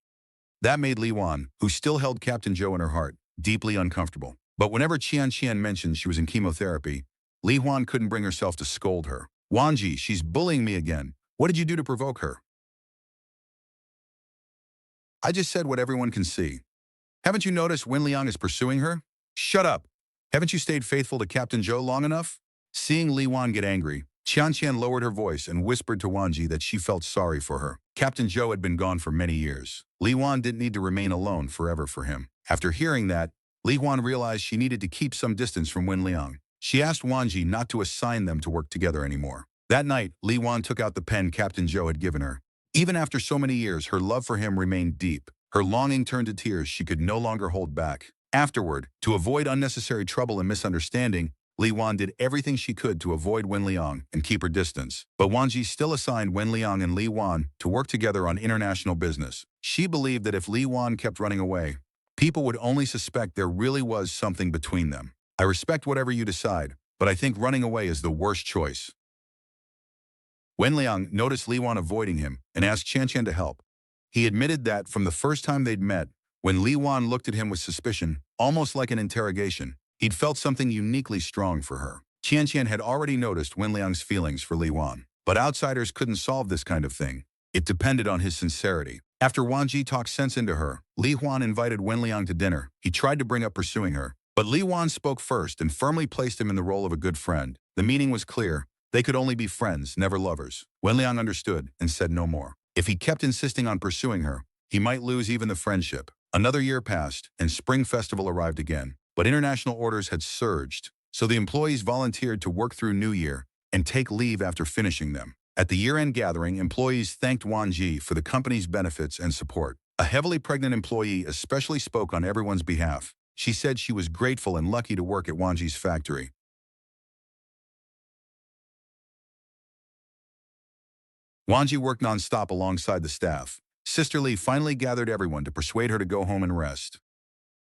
That made Li Wan, who still held Captain Zhou in her heart, deeply uncomfortable. But whenever Qian mentioned she was in chemotherapy, Li Huan couldn't bring herself to scold her. Wanji, she's bullying me again. What did you do to provoke her? I just said what everyone can see. Haven't you noticed Wen Liang is pursuing her? Shut up. Haven't you stayed faithful to Captain Zhou long enough? Seeing Li Wan get angry, Qian lowered her voice and whispered to Wanji that she felt sorry for her. Captain Zhou had been gone for many years. Li Wan didn't need to remain alone forever for him. After hearing that, Li Wan realized she needed to keep some distance from Wen Liang. She asked Wanji not to assign them to work together anymore. That night, Li Wan took out the pen Captain Zhou had given her. Even after so many years, her love for him remained deep. Her longing turned to tears she could no longer hold back. Afterward, to avoid unnecessary trouble and misunderstanding, Li Wan did everything she could to avoid Wen Liang and keep her distance. But Wanji still assigned Wen Liang and Li Wan to work together on international business. She believed that if Li Wan kept running away, people would only suspect there really was something between them. I respect whatever you decide, but I think running away is the worst choice. Wen Liang noticed Li Wan avoiding him and asked Qian to help. He admitted that from the first time they'd met, when Li Wan looked at him with suspicion, almost like an interrogation, he'd felt something uniquely strong for her. Qian had already noticed Wen Liang's feelings for Li Wan, but outsiders couldn't solve this kind of thing. It depended on his sincerity. After Wanji talked sense into her, Li Huan invited Wen Liang to dinner. He tried to bring up pursuing her, but Li Wan spoke first and firmly placed him in the role of a good friend. The meaning was clear. They could only be friends, never lovers. Wen Liang understood and said no more. If he kept insisting on pursuing her, he might lose even the friendship. Another year passed, and Spring Festival arrived again. But international orders had surged, so the employees volunteered to work through New Year and take leave after finishing them. At the year-end gathering, employees thanked Wanji for the company's benefits and support. A heavily pregnant employee especially spoke on everyone's behalf. She said she was grateful and lucky to work at Wanji's factory. Wanji worked non-stop alongside the staff. Sister Li finally gathered everyone to persuade her to go home and rest.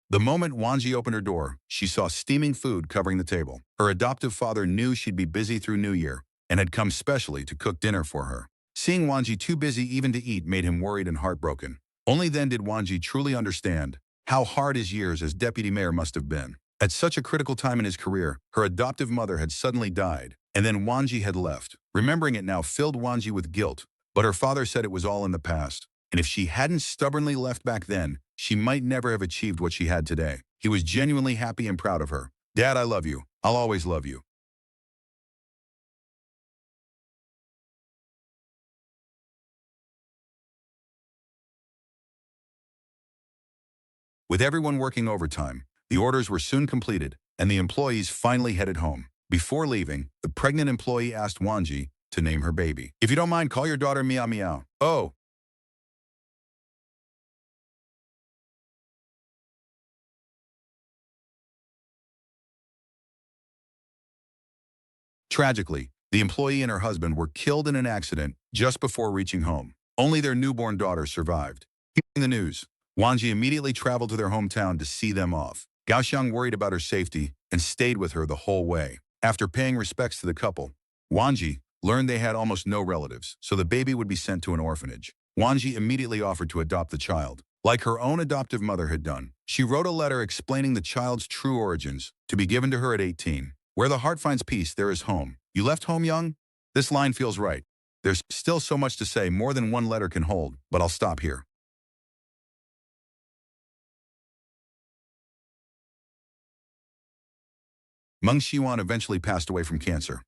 The moment Wanji opened her door, she saw steaming food covering the table. Her adoptive father knew she'd be busy through New Year and had come specially to cook dinner for her. Seeing Wanji too busy even to eat made him worried and heartbroken. Only then did Wanji truly understand how hard his years as deputy mayor must have been. At such a critical time in his career, her adoptive mother had suddenly died, and then Wanji had left. Remembering it now filled Wanji with guilt, but her father said it was all in the past, and if she hadn't stubbornly left back then, she might never have achieved what she had today. He was genuinely happy and proud of her. Dad, I love you. I'll always love you. With everyone working overtime, the orders were soon completed, and the employees finally headed home. Before leaving, the pregnant employee asked Wanji to name her baby. If you don't mind, call your daughter Meow Meow. Oh. Tragically, the employee and her husband were killed in an accident just before reaching home. Only their newborn daughter survived. Hearing the news, Wanji immediately traveled to their hometown to see them off. Gaoxiang worried about her safety and stayed with her the whole way. After paying respects to the couple, Wanji learned they had almost no relatives, so the baby would be sent to an orphanage. Wanji immediately offered to adopt the child. Like her own adoptive mother had done, she wrote a letter explaining the child's true origins, to be given to her at 18. Where the heart finds peace, there is home. You left home young? This line feels right. There's still so much to say, more than one letter can hold, but I'll stop here. Meng Xiwan eventually passed away from cancer.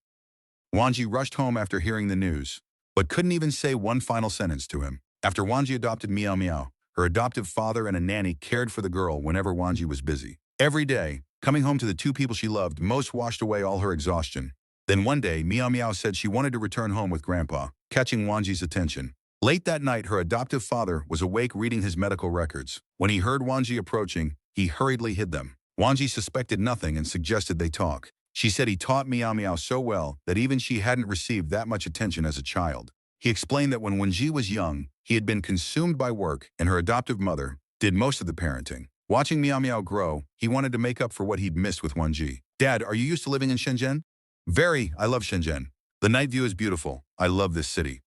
Wanji rushed home after hearing the news, but couldn't even say one final sentence to him. After Wanji adopted Miao Miao, her adoptive father and a nanny cared for the girl whenever Wanji was busy. Every day, coming home to the two people she loved most washed away all her exhaustion. Then one day, Miao Miao said she wanted to return home with Grandpa, catching Wanji's attention. Late that night, her adoptive father was awake reading his medical records. When he heard Wanji approaching, he hurriedly hid them. Wanji suspected nothing and suggested they talk. She said he taught Miao Miao so well that even she hadn't received that much attention as a child. He explained that when Wenji was young, he had been consumed by work and her adoptive mother did most of the parenting. Watching Miao Miao grow, he wanted to make up for what he'd missed with Wenji. Dad, are you used to living in Shenzhen? Very, I love Shenzhen. The night view is beautiful. I love this city.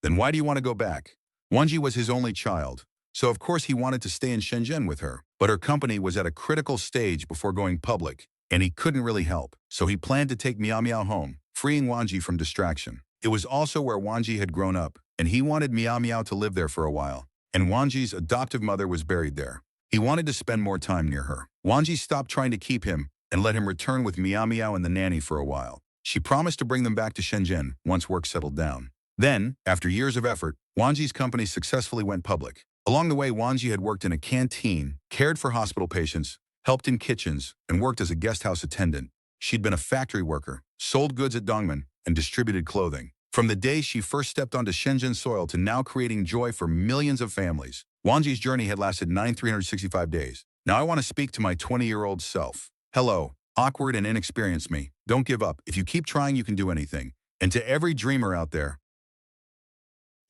Then why do you want to go back? Wenji was his only child, so of course he wanted to stay in Shenzhen with her. But her company was at a critical stage before going public, and he couldn't really help. So he planned to take Miao Miao home, freeing Wanji from distraction. It was also where Wanji had grown up, and he wanted Miao Miao to live there for a while. And Wanji's adoptive mother was buried there. He wanted to spend more time near her. Wanji stopped trying to keep him and let him return with Miao Miao and the nanny for a while. She promised to bring them back to Shenzhen once work settled down. Then, after years of effort, Wanji's company successfully went public. Along the way, Wanji had worked in a canteen, cared for hospital patients, helped in kitchens, and worked as a guest house attendant. She'd been a factory worker, sold goods at Dongmen, and distributed clothing. From the day she first stepped onto Shenzhen soil to now creating joy for millions of families, Wanji's journey had lasted 365 days. Now I want to speak to my 20-year-old self. Hello, awkward and inexperienced me. Don't give up. If you keep trying, you can do anything. And to every dreamer out there,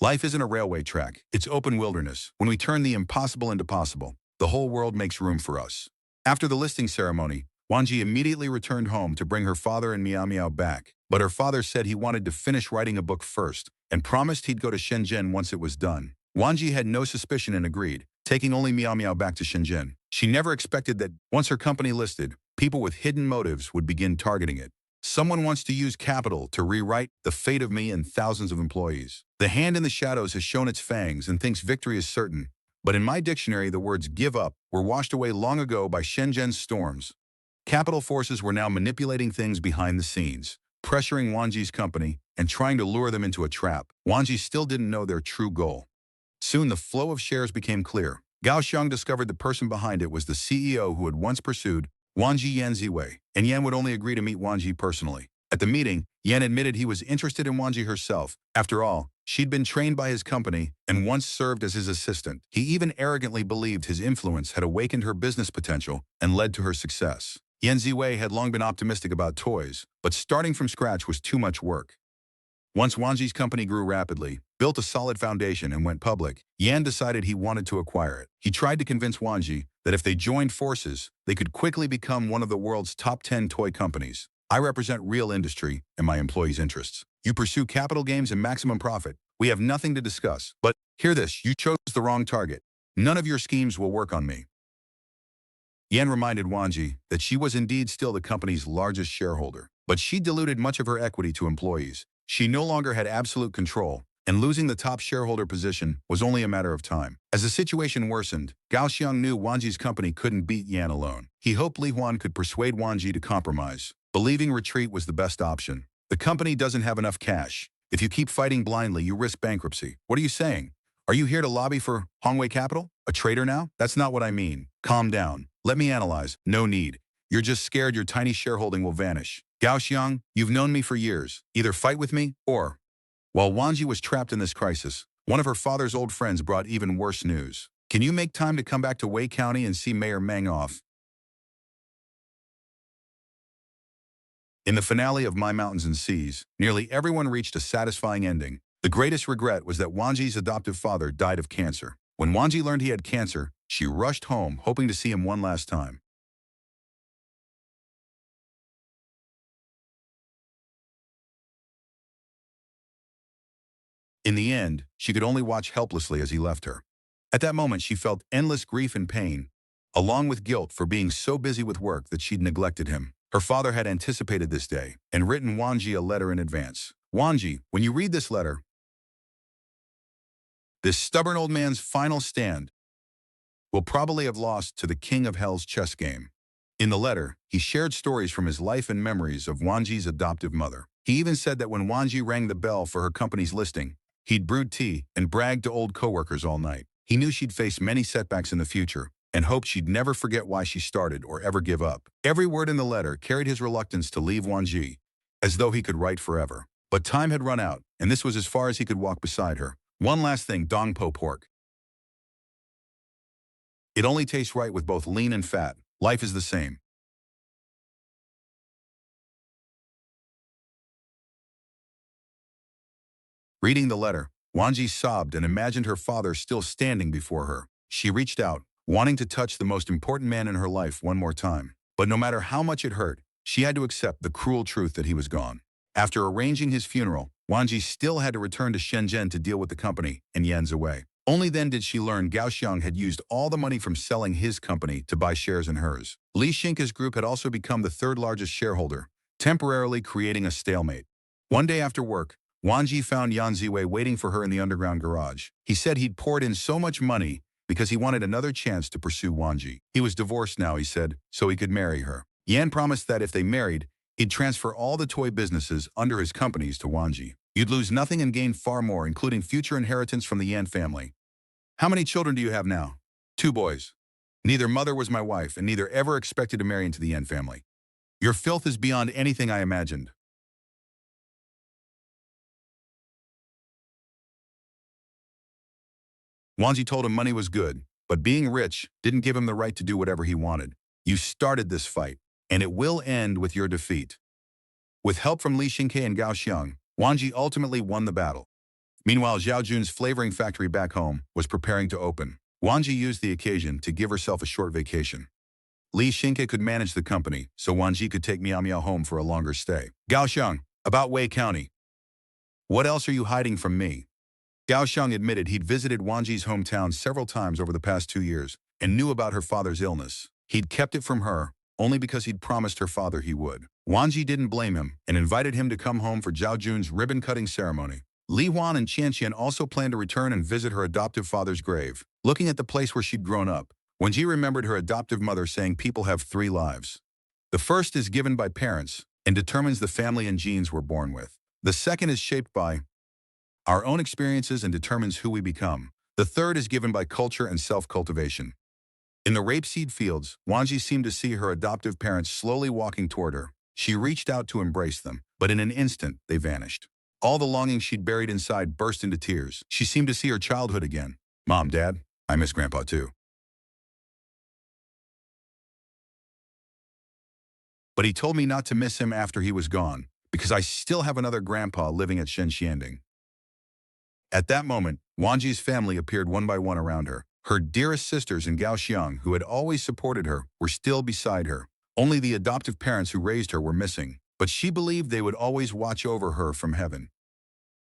life isn't a railway track. It's open wilderness. When we turn the impossible into possible, the whole world makes room for us. After the listing ceremony, Wanji immediately returned home to bring her father and Miao Miao back. But her father said he wanted to finish writing a book first and promised he'd go to Shenzhen once it was done. Wanji had no suspicion and agreed, taking only Miao Miao back to Shenzhen. She never expected that once her company listed, people with hidden motives would begin targeting it. Someone wants to use capital to rewrite the fate of me and thousands of employees. The hand in the shadows has shown its fangs and thinks victory is certain. But in my dictionary, the words give up were washed away long ago by Shenzhen's storms. Capital forces were now manipulating things behind the scenes, pressuring Wanji's company and trying to lure them into a trap. Wanji still didn't know their true goal. Soon the flow of shares became clear. Gao Xiang discovered the person behind it was the CEO who had once pursued Wanji Yan Ziwei, and Yan would only agree to meet Wanji personally. At the meeting, Yan admitted he was interested in Wanji herself. After all, she'd been trained by his company and once served as his assistant. He even arrogantly believed his influence had awakened her business potential and led to her success. Yan Ziwei had long been optimistic about toys, but starting from scratch was too much work. Once Wanji's company grew rapidly, built a solid foundation and went public, Yan decided he wanted to acquire it. He tried to convince Wanji that if they joined forces, they could quickly become one of the world's top 10 toy companies. I represent real industry and my employees' interests. You pursue capital gains and maximum profit. We have nothing to discuss. But hear this, you chose the wrong target. None of your schemes will work on me. Yan reminded Wanji that she was indeed still the company's largest shareholder, but she diluted much of her equity to employees. She no longer had absolute control, and losing the top shareholder position was only a matter of time. As the situation worsened, Gao Xiang knew Wanji's company couldn't beat Yan alone. He hoped Li Huan could persuade Wanji to compromise, believing retreat was the best option. The company doesn't have enough cash. If you keep fighting blindly, you risk bankruptcy. What are you saying? Are you here to lobby for Hongwei Capital? A traitor now? That's not what I mean. Calm down. Let me analyze. No need. You're just scared your tiny shareholding will vanish. Gao Xiang, you've known me for years. Either fight with me or... While Wanji was trapped in this crisis, one of her father's old friends brought even worse news. Can you make time to come back to Wei County and see Mayor Meng off? In the finale of My Mountains and Seas, nearly everyone reached a satisfying ending. The greatest regret was that Wanji's adoptive father died of cancer. When Wanji learned he had cancer, she rushed home, hoping to see him one last time. In the end, she could only watch helplessly as he left her. At that moment, she felt endless grief and pain, along with guilt for being so busy with work that she'd neglected him. Her father had anticipated this day and written Wanji a letter in advance. Wanji, when you read this letter, this stubborn old man's final stand will probably have lost to the king of hell's chess game. In the letter, he shared stories from his life and memories of Wanji's adoptive mother. He even said that when Wanji rang the bell for her company's listing, he'd brewed tea and bragged to old coworkers all night. He knew she'd face many setbacks in the future and hoped she'd never forget why she started or ever give up. Every word in the letter carried his reluctance to leave Wanji, as though he could write forever. But time had run out, and this was as far as he could walk beside her. One last thing, dong po pork. It only tastes right with both lean and fat. Life is the same. Reading the letter, Wanji sobbed and imagined her father still standing before her. She reached out, wanting to touch the most important man in her life one more time. But no matter how much it hurt, she had to accept the cruel truth that he was gone. After arranging his funeral, Wanji still had to return to Shenzhen to deal with the company and Yan's away. Only then did she learn Gao Xiang had used all the money from selling his company to buy shares in hers. Li Xinke's group had also become the third largest shareholder, temporarily creating a stalemate. One day after work, Wanji found Yan Ziwei waiting for her in the underground garage. He said he'd poured in so much money because he wanted another chance to pursue Wanji. He was divorced now, he said, so he could marry her. Yan promised that if they married, he'd transfer all the toy businesses under his companies to Wanji. You'd lose nothing and gain far more, including future inheritance from the Yan family. How many children do you have now? 2 boys. Neither mother was my wife, and neither ever expected to marry into the Yan family. Your filth is beyond anything I imagined. Wanji told him money was good, but being rich didn't give him the right to do whatever he wanted. You started this fight, and it will end with your defeat. With help from Li Xinke and Gao Xiang, Wanji ultimately won the battle. Meanwhile, Zhao Jun's flavoring factory back home was preparing to open. Wanji used the occasion to give herself a short vacation. Li Xinke could manage the company, so Wanji could take Miao Miao home for a longer stay. Gao Xiang, about Wei County. What else are you hiding from me? Gao Xiang admitted he'd visited Wanji's hometown several times over the past 2 years and knew about her father's illness. He'd kept it from her only because he'd promised her father he would. Wanji didn't blame him and invited him to come home for Zhao Jun's ribbon-cutting ceremony. Li Huan and Qianqian also planned to return and visit her adoptive father's grave. Looking at the place where she'd grown up, Wenji remembered her adoptive mother saying people have 3 lives. The first is given by parents and determines the family and genes we're born with. The second is shaped by our own experiences and determines who we become. The third is given by culture and self-cultivation. In the rapeseed fields, Wanji seemed to see her adoptive parents slowly walking toward her. She reached out to embrace them, but in an instant, they vanished. All the longing she'd buried inside burst into tears. She seemed to see her childhood again. Mom, Dad, I miss Grandpa too. But he told me not to miss him after he was gone, because I still have another grandpa living at Shenxianding. At that moment, Wanji's family appeared one by one around her. Her dearest sisters and Gao Xiang, who had always supported her, were still beside her. Only the adoptive parents who raised her were missing, but she believed they would always watch over her from heaven.